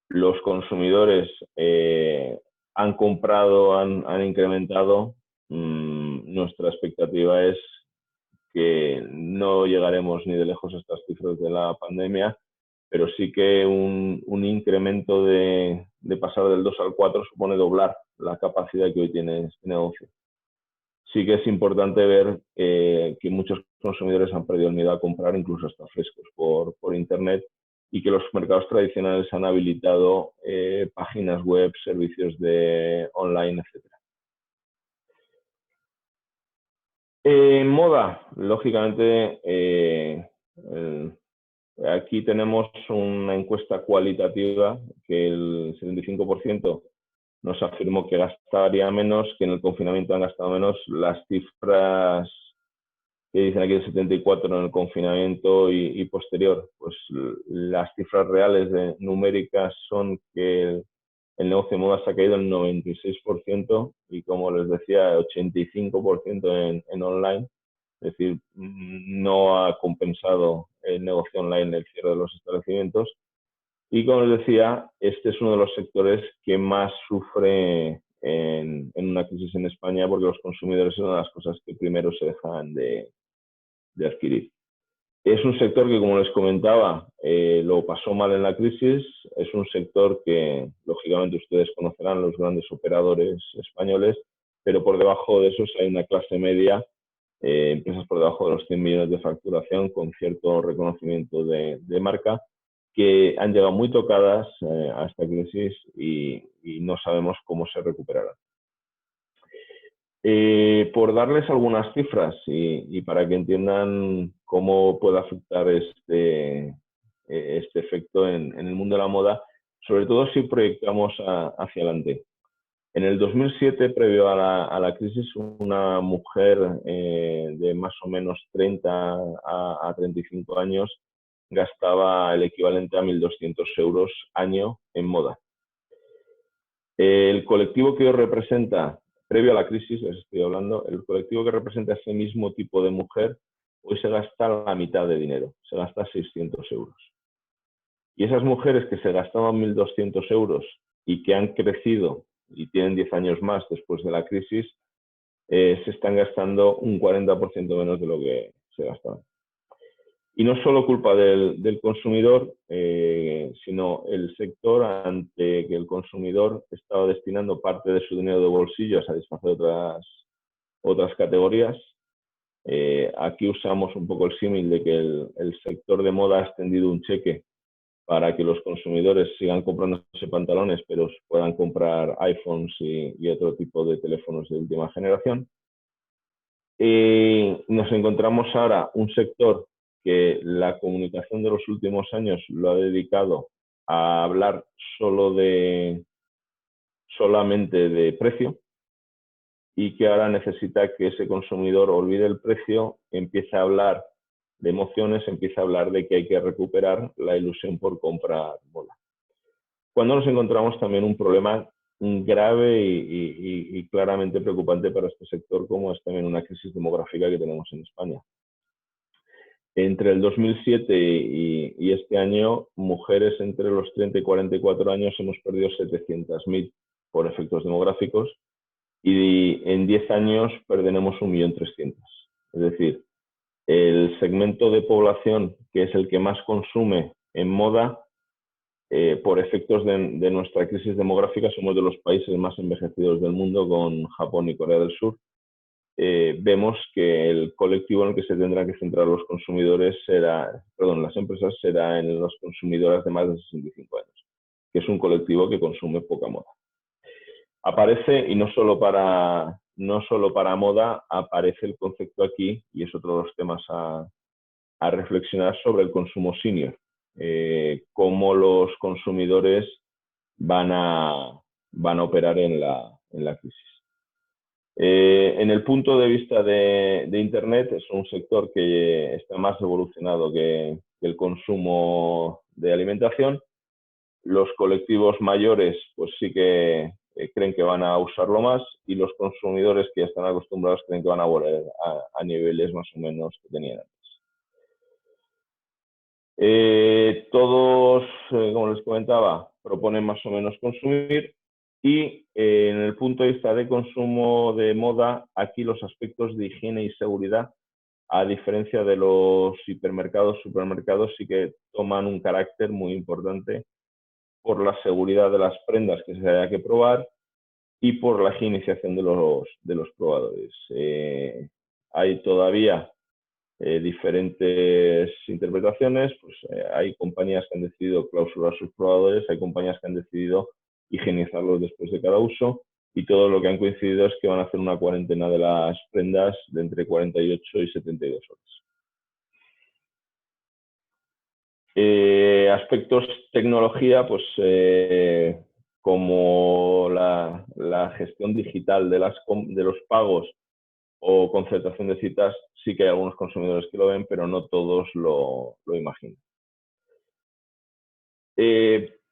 Los consumidores han comprado, han incrementado. Nuestra expectativa es que no llegaremos ni de lejos a estas cifras de la pandemia, pero sí que un incremento de pasar del 2 al 4 supone doblar la capacidad que hoy tiene este negocio. Sí que es importante ver que muchos consumidores han perdido el miedo a comprar incluso hasta frescos por internet, y que los mercados tradicionales han habilitado páginas web, servicios de online, etc. En moda, lógicamente, aquí tenemos una encuesta cualitativa que el 75% nos afirmó que gastaría menos, que en el confinamiento han gastado menos. Las cifras que dicen aquí el 74 en el confinamiento y posterior, pues las cifras reales numéricas son que el negocio de moda se ha caído el 96% y, como les decía, 85% en online. Es decir, no ha compensado el negocio online el cierre de los establecimientos. Y, como les decía, este es uno de los sectores que más sufre en una crisis en España, porque los consumidores son una de las cosas que primero se dejan de adquirir. Es un sector que, como les comentaba, lo pasó mal en la crisis. Es un sector que, lógicamente, ustedes conocerán, los grandes operadores españoles, pero por debajo de esos hay una clase media, empresas por debajo de los 100 millones de facturación, con cierto reconocimiento de marca, que han llegado muy tocadas a esta crisis y no sabemos cómo se recuperarán. Por darles algunas cifras y para que entiendan cómo puede afectar este efecto en el mundo de la moda, sobre todo si proyectamos hacia adelante. En el 2007, previo a la crisis, una mujer de más o menos 30 a 35 años gastaba el equivalente a 1.200 euros año en moda. El colectivo que hoy representa, previo a la crisis, les estoy hablando, el colectivo que representa ese mismo tipo de mujer, hoy se gasta la mitad de dinero, se gasta 600 euros. Y esas mujeres que se gastaban 1.200 euros y que han crecido y tienen 10 años más después de la crisis, se están gastando un 40% menos de lo que se gastaban. Y no solo culpa del consumidor, sino el sector, ante que el consumidor estaba destinando parte de su dinero de bolsillo a satisfacer otras categorías. Aquí usamos un poco el símil de que el sector de moda ha extendido un cheque para que los consumidores sigan comprándose pantalones, pero puedan comprar iPhones y otro tipo de teléfonos de última generación. Nos encontramos ahora un sector que la comunicación de los últimos años lo ha dedicado a hablar solamente de precio, y que ahora necesita que ese consumidor olvide el precio, empiece a hablar de emociones, empiece a hablar de que hay que recuperar la ilusión por comprar moda. Cuando nos encontramos también un problema grave y claramente preocupante para este sector, como es también una crisis demográfica que tenemos en España. Entre el 2007 y este año, mujeres entre los 30 y 44 años hemos perdido 700.000 por efectos demográficos, y en 10 años perderemos 1.300.000. Es decir, el segmento de población que es el que más consume en moda, por efectos de nuestra crisis demográfica, somos de los países más envejecidos del mundo, con Japón y Corea del Sur. Vemos que el colectivo en el que se tendrán que centrar los consumidores las empresas, será en las consumidoras de más de 65 años, que es un colectivo que consume poca moda. Aparece, y no solo para moda, aparece el concepto aquí, y es otro de los temas a reflexionar, sobre el consumo senior, cómo los consumidores van a operar en la crisis. En el punto de vista de Internet, es un sector que está más evolucionado que el consumo de alimentación. Los colectivos mayores, pues sí que creen que van a usarlo más, y los consumidores que ya están acostumbrados creen que van a volver a niveles más o menos que tenían antes. Todos, como les comentaba, proponen más o menos consumir, y en el punto de vista de consumo de moda, aquí los aspectos de higiene y seguridad, a diferencia de los hipermercados, supermercados, sí que toman un carácter muy importante, por la seguridad de las prendas que se haya que probar y por la higienización de los probadores. Hay todavía diferentes interpretaciones. Pues hay compañías que han decidido clausurar sus probadores, hay compañías que han decidido higienizarlos después de cada uso, y todo lo que han coincidido es que van a hacer una cuarentena de las prendas de entre 48 y 72 horas. Aspectos tecnología, pues como la gestión digital de los pagos o concertación de citas, sí que hay algunos consumidores que lo ven, pero no todos lo imaginan.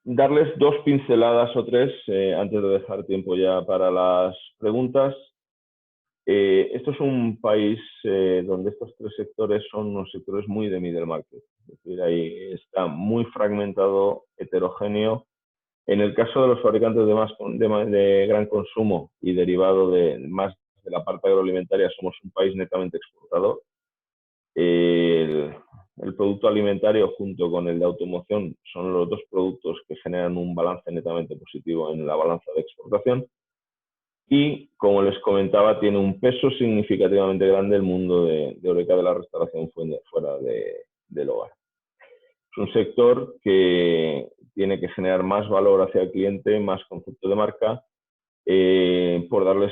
Darles dos pinceladas o tres antes de dejar tiempo ya para las preguntas. Esto es un país donde estos tres sectores son unos sectores muy de middle market. Es decir, ahí está muy fragmentado, heterogéneo. En el caso de los fabricantes de gran consumo y derivado más de la parte agroalimentaria, somos un país netamente exportador. El producto alimentario junto con el de automoción son los dos productos que generan un balance netamente positivo en la balanza de exportación. Y, como les comentaba, tiene un peso significativamente grande el mundo de Horeca de la restauración fuera del hogar. Es un sector que tiene que generar más valor hacia el cliente, más concepto de marca. Por darles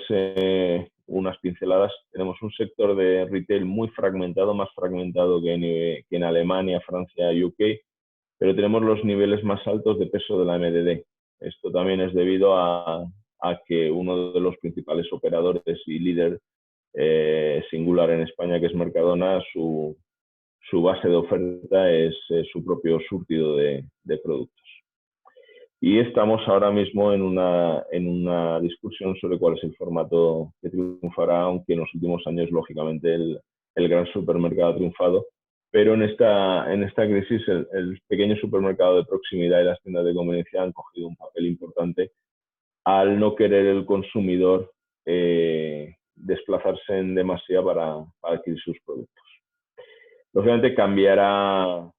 unas pinceladas, tenemos un sector de retail muy fragmentado, más fragmentado que en Alemania, Francia y UK, pero tenemos los niveles más altos de peso de la MDD. Esto también es debido a que uno de los principales operadores y líder singular en España, que es Mercadona, su base de oferta es su propio surtido de productos. Y estamos ahora mismo en una discusión sobre cuál es el formato que triunfará, aunque en los últimos años, lógicamente, el gran supermercado ha triunfado. Pero en esta crisis, el pequeño supermercado de proximidad y las tiendas de conveniencia han cogido un papel importante al no querer el consumidor desplazarse en demasía para adquirir sus productos. Lógicamente cambiará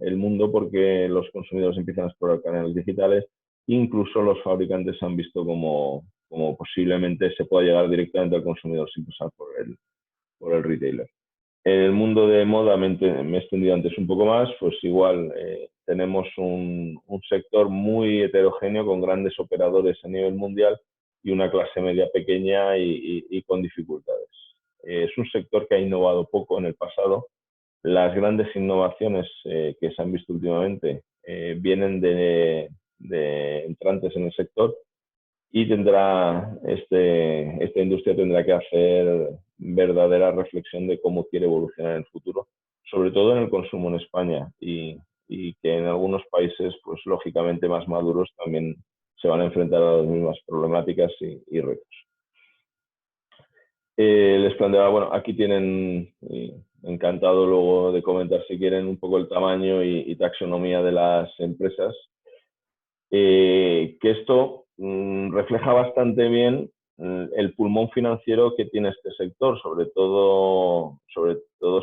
el mundo porque los consumidores empiezan a explorar canales digitales. Incluso los fabricantes han visto como posiblemente se pueda llegar directamente al consumidor sin pasar por el retailer. En el mundo de moda me he extendido antes un poco más, pues igual tenemos un sector muy heterogéneo con grandes operadores a nivel mundial y una clase media pequeña y con dificultades. Es un sector que ha innovado poco en el pasado. Las grandes innovaciones que se han visto últimamente vienen de entrantes en el sector y esta industria tendrá que hacer verdadera reflexión de cómo quiere evolucionar en el futuro, sobre todo en el consumo en España y que en algunos países, pues lógicamente más maduros, también se van a enfrentar a las mismas problemáticas y retos. Les planteaba, bueno, aquí tienen, encantado luego de comentar si quieren un poco el tamaño y taxonomía de las empresas, que esto refleja bastante bien el pulmón financiero que tiene este sector, sobre todo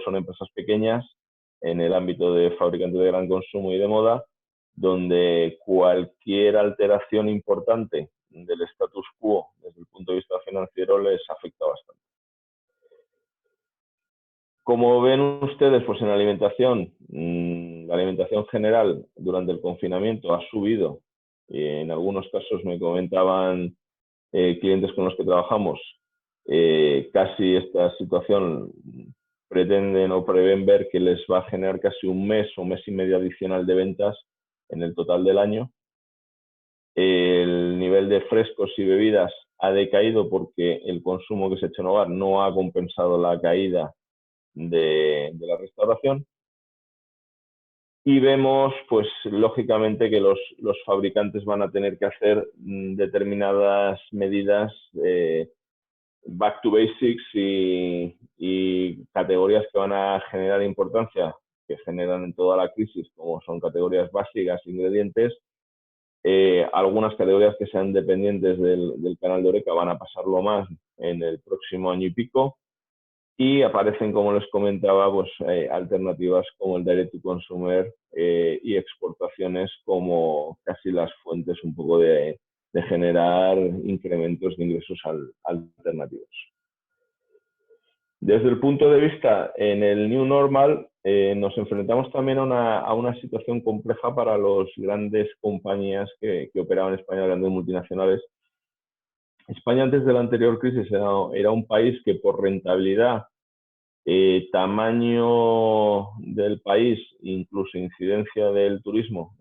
son empresas pequeñas en el ámbito de fabricantes de gran consumo y de moda, donde cualquier alteración importante del status quo desde el punto de vista financiero les afecta bastante. Como ven ustedes, pues en la alimentación general durante el confinamiento ha subido. En algunos casos me comentaban clientes con los que trabajamos, casi esta situación pretenden o prevén ver que les va a generar casi un mes o mes y medio adicional de ventas en el total del año. El nivel de frescos y bebidas ha decaído porque el consumo que se ha hecho en hogar no ha compensado la caída de la restauración. Y vemos, pues lógicamente, que los fabricantes van a tener que hacer determinadas medidas back to basics y categorías que van a generar importancia, que generan en toda la crisis, como son categorías básicas, ingredientes. Algunas categorías que sean dependientes del canal de Horeca van a pasarlo más en el próximo año y pico. Y aparecen, como les comentaba, pues, alternativas como el direct to consumer y exportaciones como casi las fuentes un poco de generar incrementos de ingresos alternativos. Desde el punto de vista en el New Normal, nos enfrentamos también a una situación compleja para las grandes compañías que operaban en España, grandes multinacionales, España antes de la anterior crisis era un país que por rentabilidad, tamaño del país, incluso incidencia del turismo,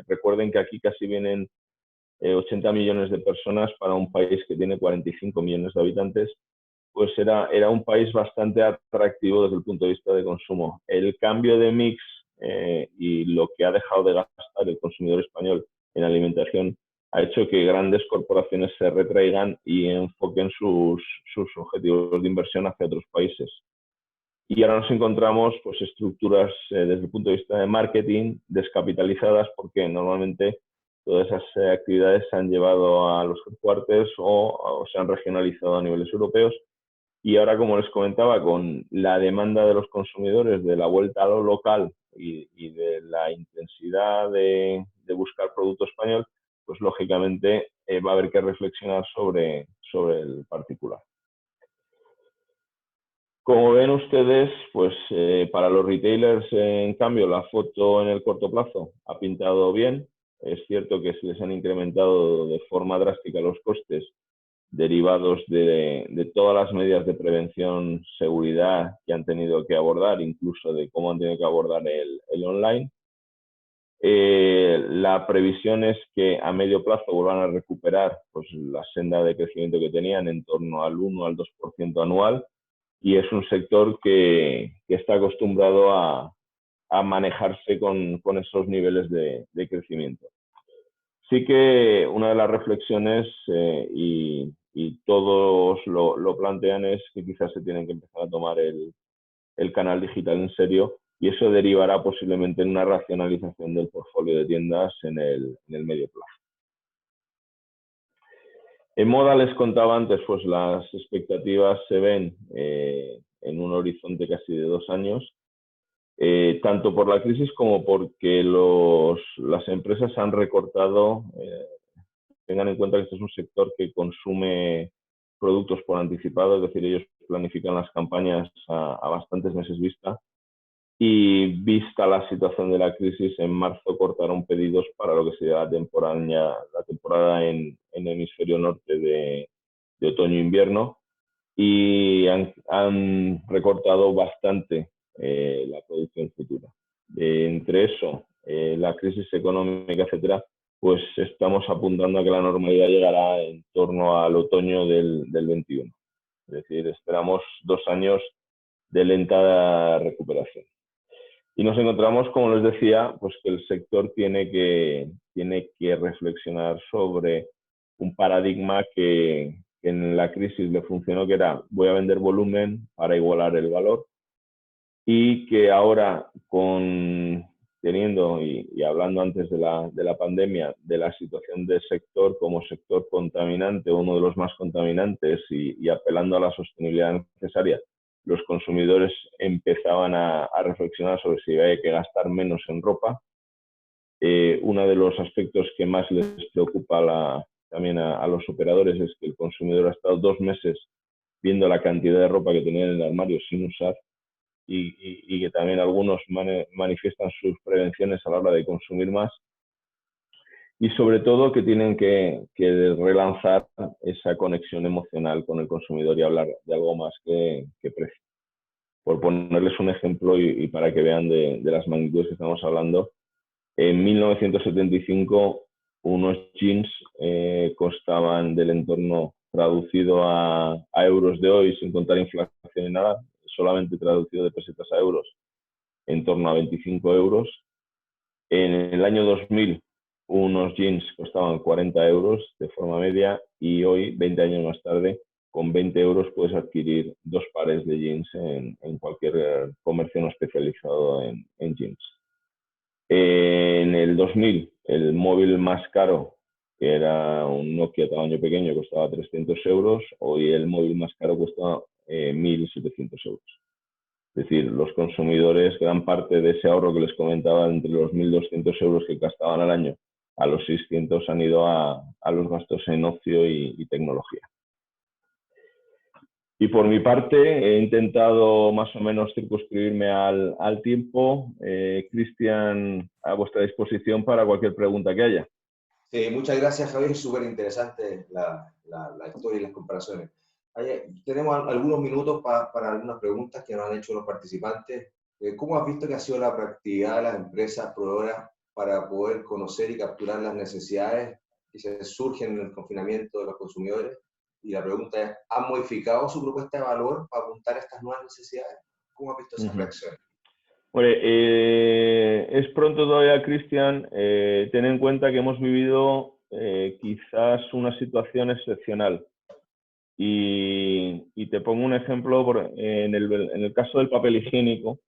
recuerden que aquí casi vienen 80 millones de personas para un país que tiene 45 millones de habitantes, pues era un país bastante atractivo desde el punto de vista de consumo. El cambio de mix y lo que ha dejado de gastar el consumidor español en alimentación ha hecho que grandes corporaciones se retraigan y enfoquen sus objetivos de inversión hacia otros países. Y ahora nos encontramos pues, estructuras desde el punto de vista de marketing descapitalizadas porque normalmente todas esas actividades se han llevado a los headquarters o se han regionalizado a niveles europeos. Y ahora, como les comentaba, con la demanda de los consumidores de la vuelta a lo local y de la intensidad de buscar producto español, pues lógicamente va a haber que reflexionar sobre el particular. Como ven ustedes, pues para los retailers, en cambio, la foto en el corto plazo ha pintado bien. Es cierto que se les han incrementado de forma drástica los costes derivados de todas las medidas de prevención, seguridad que han tenido que abordar, incluso de cómo han tenido que abordar el online. La previsión es que a medio plazo vuelvan a recuperar pues, la senda de crecimiento que tenían en torno al 1 al 2% anual, y es un sector que está acostumbrado a manejarse con esos niveles de crecimiento. Sí que una de las reflexiones, y todos lo plantean, es que quizás se tienen que empezar a tomar el canal digital en serio, y eso derivará posiblemente en una racionalización del portfolio de tiendas en el medio plazo. En moda, les contaba antes, pues las expectativas se ven en un horizonte casi de 2 años, tanto por la crisis como porque las empresas han recortado. Tengan en cuenta que este es un sector que consume productos por anticipado, es decir, ellos planifican las campañas a bastantes meses vista, y vista la situación de la crisis, en marzo cortaron pedidos para lo que sería la temporada en el hemisferio norte de otoño-invierno, y han recortado bastante la producción futura. Entre eso, la crisis económica, etcétera, pues estamos apuntando a que la normalidad llegará en torno al otoño del 21. Es decir, esperamos 2 años de lenta recuperación. Y nos encontramos, como les decía, pues que el sector tiene que reflexionar sobre un paradigma que en la crisis le funcionó, que era voy a vender volumen para igualar el valor, y que ahora teniendo y hablando antes de la pandemia de la situación del sector como sector contaminante, uno de los más contaminantes, y apelando a la sostenibilidad necesaria, los consumidores empezaban a reflexionar sobre si había que gastar menos en ropa. Uno de los aspectos que más les preocupa también a los operadores es que el consumidor ha estado 2 meses viendo la cantidad de ropa que tenía en el armario sin usar, y que también algunos manifiestan sus prevenciones a la hora de consumir más, y sobre todo que tienen que relanzar esa conexión emocional con el consumidor y hablar de algo más que precio. Por ponerles un ejemplo y para que vean de las magnitudes que estamos hablando, en 1975 unos jeans costaban del entorno, traducido a euros de hoy, sin contar inflación ni nada, solamente traducido de pesetas a euros, en torno a 25 euros. En el año 2000 unos jeans costaban 40 euros de forma media, y hoy, 20 años más tarde, con 20 euros puedes adquirir 2 pares de jeans en cualquier comercio no especializado en jeans. En el 2000, el móvil más caro, que era un Nokia tamaño pequeño, costaba 300 euros. Hoy el móvil más caro cuesta 1.700 euros. Es decir, los consumidores, gran parte de ese ahorro que les comentaba, entre los 1.200 euros que gastaban al año a los 600, han ido a los gastos en ocio y tecnología. Y por mi parte, he intentado más o menos circunscribirme al tiempo. Cristian, a vuestra disposición para cualquier pregunta que haya. Sí, muchas gracias, Javier. Es súper interesante la historia y las comparaciones. Tenemos algunos minutos para algunas preguntas que nos han hecho los participantes. ¿Cómo has visto que ha sido la proactividad de las empresas proveedoras para poder conocer y capturar las necesidades que se surgen en el confinamiento de los consumidores? Y la pregunta es, ¿han modificado su propuesta de valor para apuntar a estas nuevas necesidades? ¿Cómo has visto esas reacciones? Bueno, es pronto todavía, Cristian. Ten en cuenta que hemos vivido quizás una situación excepcional. Y te pongo un ejemplo en el caso del papel higiénico,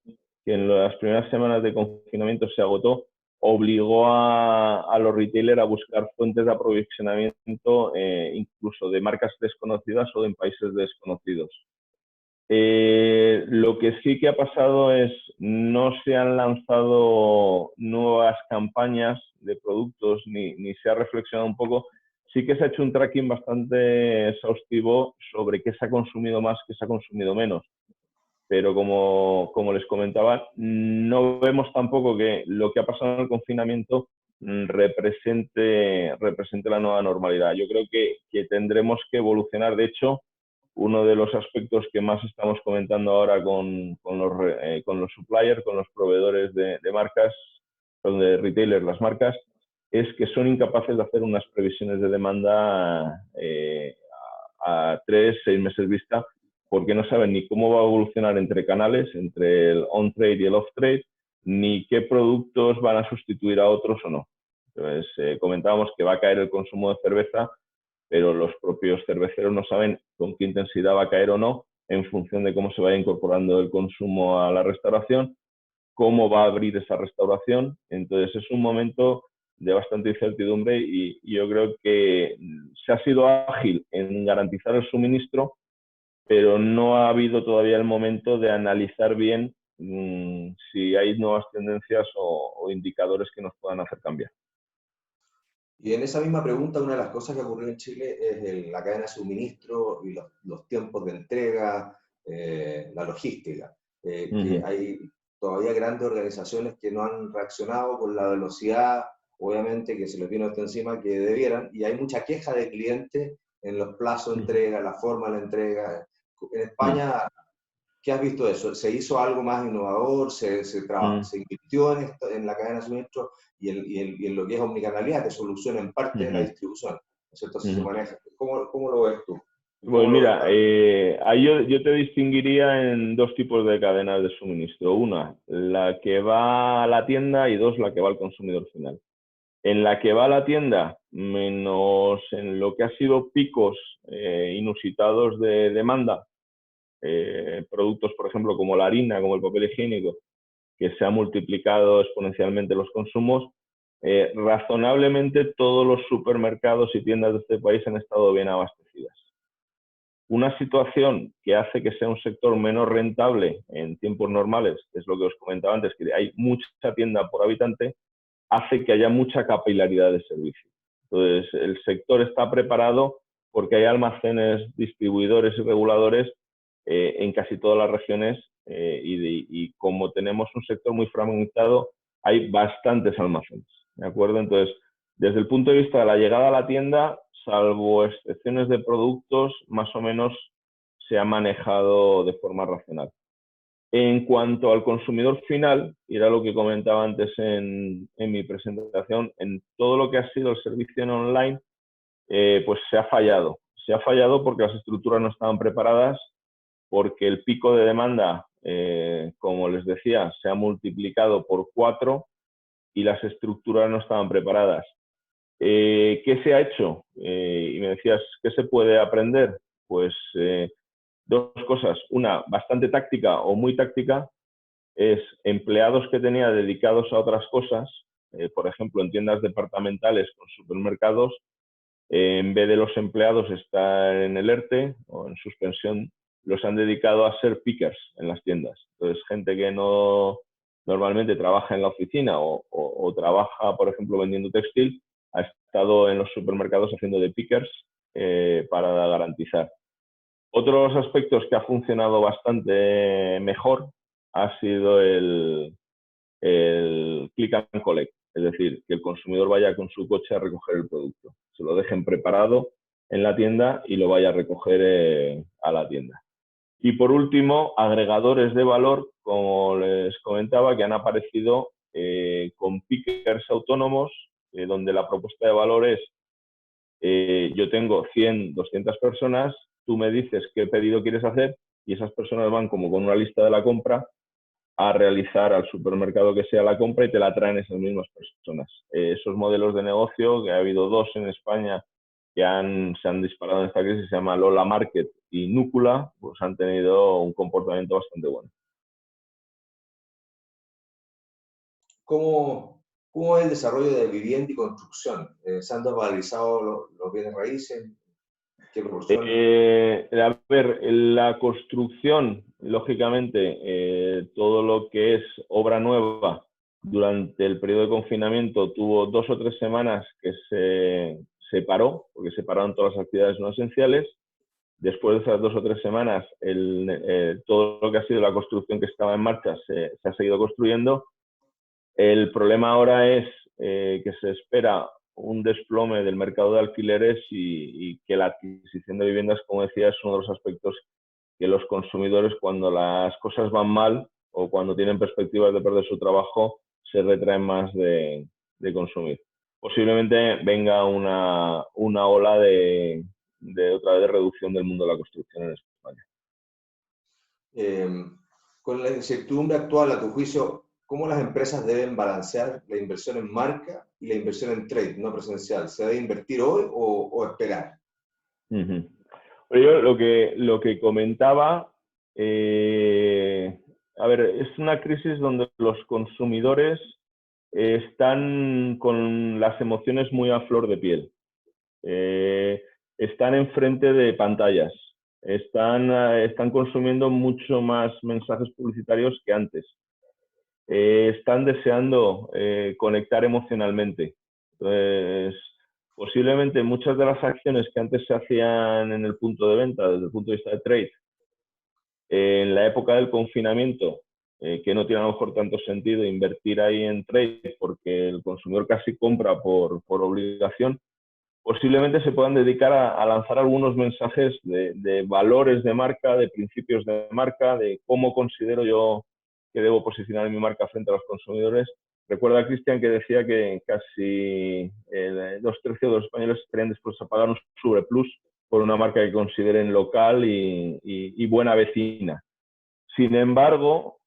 que en las primeras semanas de confinamiento se agotó, obligó a los retailers a buscar fuentes de aprovisionamiento, incluso de marcas desconocidas o en países desconocidos. Lo que sí que ha pasado es no se han lanzado nuevas campañas de productos ni se ha reflexionado un poco. Sí que se ha hecho un tracking bastante exhaustivo sobre qué se ha consumido más, qué se ha consumido menos. Pero como les comentaba, no vemos tampoco que lo que ha pasado en el confinamiento represente la nueva normalidad. Yo creo que tendremos que evolucionar. De hecho, uno de los aspectos que más estamos comentando ahora con los suppliers, con los proveedores de marcas, de retailers, las marcas, es que son incapaces de hacer unas previsiones de demanda a 3, 6 meses vista, porque no saben ni cómo va a evolucionar entre canales, entre el on-trade y el off-trade, ni qué productos van a sustituir a otros o no. Entonces, comentábamos que va a caer el consumo de cerveza, pero los propios cerveceros no saben con qué intensidad va a caer o no en función de cómo se vaya incorporando el consumo a la restauración, cómo va a abrir esa restauración. Entonces es un momento de bastante incertidumbre y yo creo que se ha sido ágil en garantizar el suministro, pero no ha habido todavía el momento de analizar bien si hay nuevas tendencias o indicadores que nos puedan hacer cambiar. Y en esa misma pregunta, una de las cosas que ocurrió en Chile es la cadena de suministro y los tiempos de entrega, la logística. Que hay todavía grandes organizaciones que no han reaccionado con la velocidad, obviamente, que se les vino esto encima, que debieran, y hay mucha queja de clientes en los plazos de entrega, la forma de la entrega. En España, ¿qué has visto de eso? ¿Se hizo algo más innovador? ¿Se invirtió en la cadena de suministro y en lo que es omnicanalidad, que soluciona en parte la distribución? ¿No es cierto? Si se maneja. ¿Cómo lo ves tú? Pues mira, ahí yo te distinguiría en dos tipos de cadenas de suministro. Una, la que va a la tienda, y dos, la que va al consumidor final. En la que va a la tienda, menos en lo que ha sido picos inusitados de demanda, productos, por ejemplo, como la harina, como el papel higiénico, que se ha multiplicado exponencialmente los consumos, razonablemente todos los supermercados y tiendas de este país han estado bien abastecidas. Una situación que hace que sea un sector menos rentable en tiempos normales, que es lo que os comentaba antes, que hay mucha tienda por habitante, hace que haya mucha capilaridad de servicio. Entonces, el sector está preparado porque hay almacenes, distribuidores y reguladores en casi todas las regiones y como tenemos un sector muy fragmentado, hay bastantes almacenes, ¿de acuerdo? Entonces, desde el punto de vista de la llegada a la tienda, salvo excepciones de productos, más o menos se ha manejado de forma racional. En cuanto al consumidor final, y era lo que comentaba antes en mi presentación, en todo lo que ha sido el servicio en online, pues se ha fallado. Se ha fallado porque las estructuras no estaban preparadas, porque el pico de demanda, como les decía, se ha multiplicado por 4 y las estructuras no estaban preparadas. ¿Qué se ha hecho? Y me decías, ¿qué se puede aprender? Pues dos cosas. Una, bastante táctica o muy táctica, es empleados que tenía dedicados a otras cosas, por ejemplo, en tiendas departamentales con supermercados, en vez de los empleados estar en el ERTE o en suspensión, los han dedicado a ser pickers en las tiendas. Entonces, gente que no normalmente trabaja en la oficina o trabaja, por ejemplo, vendiendo textil, ha estado en los supermercados haciendo de pickers para garantizar. Otros aspectos que ha funcionado bastante mejor ha sido el click and collect. Es decir, que el consumidor vaya con su coche a recoger el producto. Se lo dejen preparado en la tienda y lo vaya a recoger a la tienda. Y por último, agregadores de valor, como les comentaba, que han aparecido con pickers autónomos, donde la propuesta de valor es, yo tengo 100, 200 personas, tú me dices qué pedido quieres hacer y esas personas van como con una lista de la compra a realizar al supermercado que sea la compra y te la traen esas mismas personas. Esos modelos de negocio, que ha habido dos en España que se han disparado en esta crisis, se llama Lola Market y Núcula, pues han tenido un comportamiento bastante bueno. ¿Cómo es el desarrollo de vivienda y construcción? ¿Se han desvalorizado los bienes raíces? ¿Qué proporción? A ver, la construcción, lógicamente, todo lo que es obra nueva durante el periodo de confinamiento tuvo 2 o 3 semanas que se paró, porque se pararon todas las actividades no esenciales. Después de esas 2 o 3 semanas, todo lo que ha sido la construcción que estaba en marcha se ha seguido construyendo. El problema ahora es que se espera un desplome del mercado de alquileres y que la adquisición de viviendas, como decía, es uno de los aspectos que los consumidores, cuando las cosas van mal o cuando tienen perspectivas de perder su trabajo, se retraen más de consumir. Posiblemente venga una ola de otra vez de reducción del mundo de la construcción en España. Con la incertidumbre actual, a tu juicio, ¿cómo las empresas deben balancear la inversión en marca y la inversión en trade, no presencial? ¿Se debe invertir hoy o esperar? Uh-huh. Yo lo que comentaba, a ver, es una crisis donde los consumidores están con las emociones muy a flor de piel. Están enfrente de pantallas, están consumiendo mucho más mensajes publicitarios que antes. Están deseando conectar emocionalmente. Entonces, posiblemente muchas de las acciones que antes se hacían en el punto de venta, desde el punto de vista de trade, en la época del confinamiento, que no tiene a lo mejor tanto sentido invertir ahí en trade porque el consumidor casi compra por obligación, posiblemente se puedan dedicar a lanzar algunos mensajes de valores de marca, de principios de marca, de cómo considero yo que debo posicionar mi marca frente a los consumidores. Recuerda, Cristian, que decía que casi 2/3 de los españoles estarían dispuestos a pagar un sobreplus por una marca que consideren local y buena vecina. Sin embargo,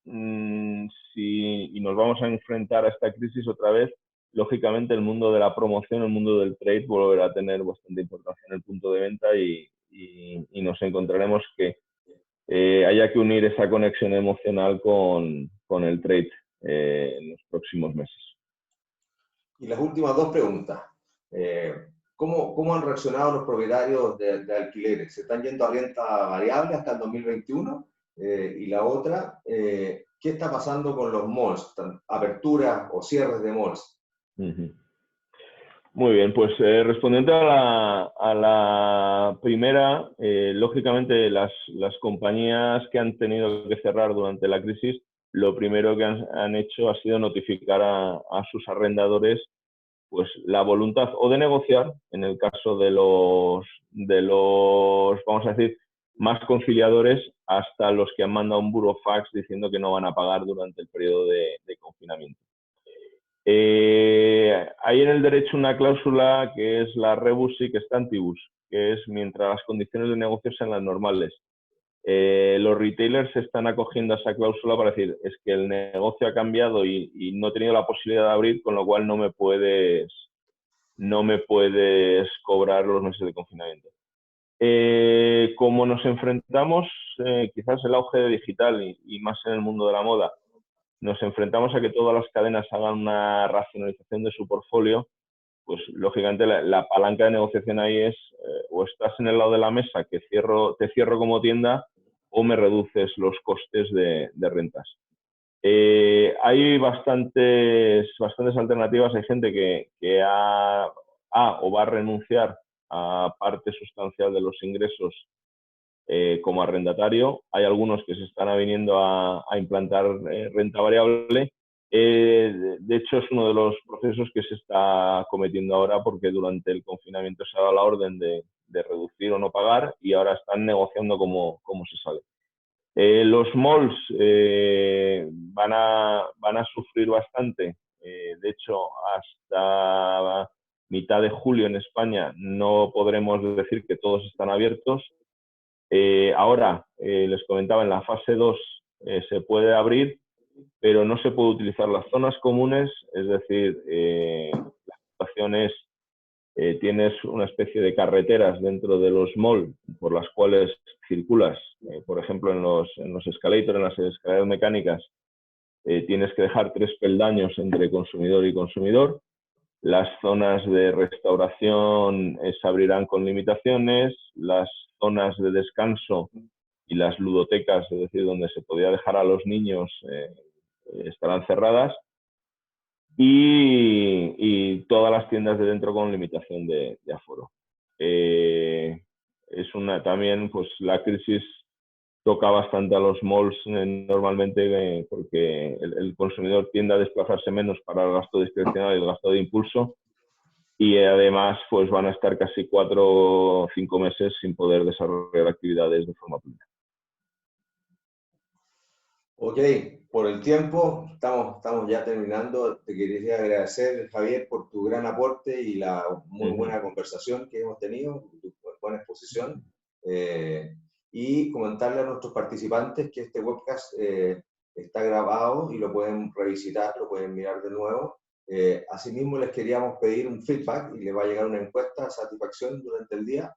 si nos vamos a enfrentar a esta crisis otra vez, lógicamente el mundo de la promoción, el mundo del trade volverá a tener bastante importancia en el punto de venta y nos encontraremos que haya que unir esa conexión emocional con el trade en los próximos meses. Y las últimas dos preguntas. ¿Cómo han reaccionado los propietarios de alquileres? ¿Se están yendo a renta variable hasta el 2021? Y la otra, ¿qué está pasando con los malls? ¿Aperturas o cierres de malls? Uh-huh. Muy bien, pues respondiendo a la primera, lógicamente las compañías que han tenido que cerrar durante la crisis, lo primero que han hecho ha sido notificar a sus arrendadores pues la voluntad o de negociar, en el caso de los vamos a decir, más conciliadores, hasta los que han mandado un burofax diciendo que no van a pagar durante el periodo de confinamiento. Hay en el derecho una cláusula que es la rebus sic stantibus, que es mientras las condiciones de negocio sean las normales. Los retailers se están acogiendo a esa cláusula para decir, es que el negocio ha cambiado y no he tenido la posibilidad de abrir, con lo cual no me puedes cobrar los meses de confinamiento. Como nos enfrentamos, quizás el auge de digital y más en el mundo de la moda, nos enfrentamos a que todas las cadenas hagan una racionalización de su portfolio, pues lógicamente la palanca de negociación ahí es o estás en el lado de la mesa que te cierro como tienda o me reduces los costes de rentas. Hay bastantes alternativas. Hay gente que ha o va a renunciar a parte sustancial de los ingresos como arrendatario. Hay algunos que se están aviniendo a implantar renta variable De hecho, es uno de los procesos que se está cometiendo ahora porque durante el confinamiento se ha dado la orden de reducir o no pagar y ahora están negociando cómo se sale. Los malls van a sufrir bastante. De hecho, hasta mitad de julio en España no podremos decir que todos están abiertos. Ahora, les comentaba, en la fase 2 se puede abrir, pero no se puede utilizar las zonas comunes, es decir, la situación es, tienes una especie de carreteras dentro de los malls por las cuales circulas, por ejemplo, en los escalators, en las escaleras mecánicas, tienes que dejar 3 peldaños entre consumidor y consumidor. Las zonas de restauración se abrirán con limitaciones, las zonas de descanso y las ludotecas, es decir, donde se podía dejar a los niños, estarán cerradas y todas las tiendas de dentro con limitación de aforo. También pues la crisis toca bastante a los malls normalmente porque el consumidor tiende a desplazarse menos para el gasto discrecional y el gasto de impulso y además pues van a estar casi 4 o 5 meses sin poder desarrollar actividades de forma plena. Ok, por el tiempo, estamos ya terminando. Te quería agradecer, Javier, por tu gran aporte y la muy buena conversación que hemos tenido, tu buena exposición. Y comentarle a nuestros participantes que este webcast está grabado y lo pueden revisitar, lo pueden mirar de nuevo. Asimismo, les queríamos pedir un feedback y les va a llegar una encuesta de satisfacción durante el día.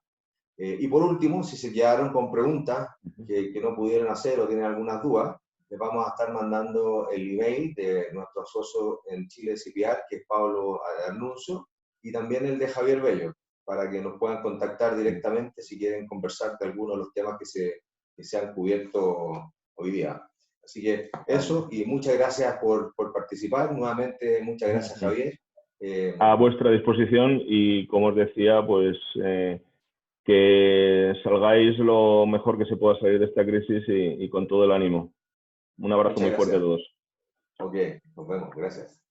Y por último, si se quedaron con preguntas que no pudieron hacer o tienen algunas dudas, les vamos a estar mandando el email de nuestro socio en Chile CPR, que es Pablo Arnuncio, y también el de Javier Bello, para que nos puedan contactar directamente si quieren conversar de algunos de los temas que se han cubierto hoy día. Así que eso, y muchas gracias por participar. Nuevamente, muchas gracias, Javier. A vuestra disposición y, como os decía, pues que salgáis lo mejor que se pueda salir de esta crisis y con todo el ánimo. Un abrazo muy fuerte a todos. Ok, nos vemos. Gracias.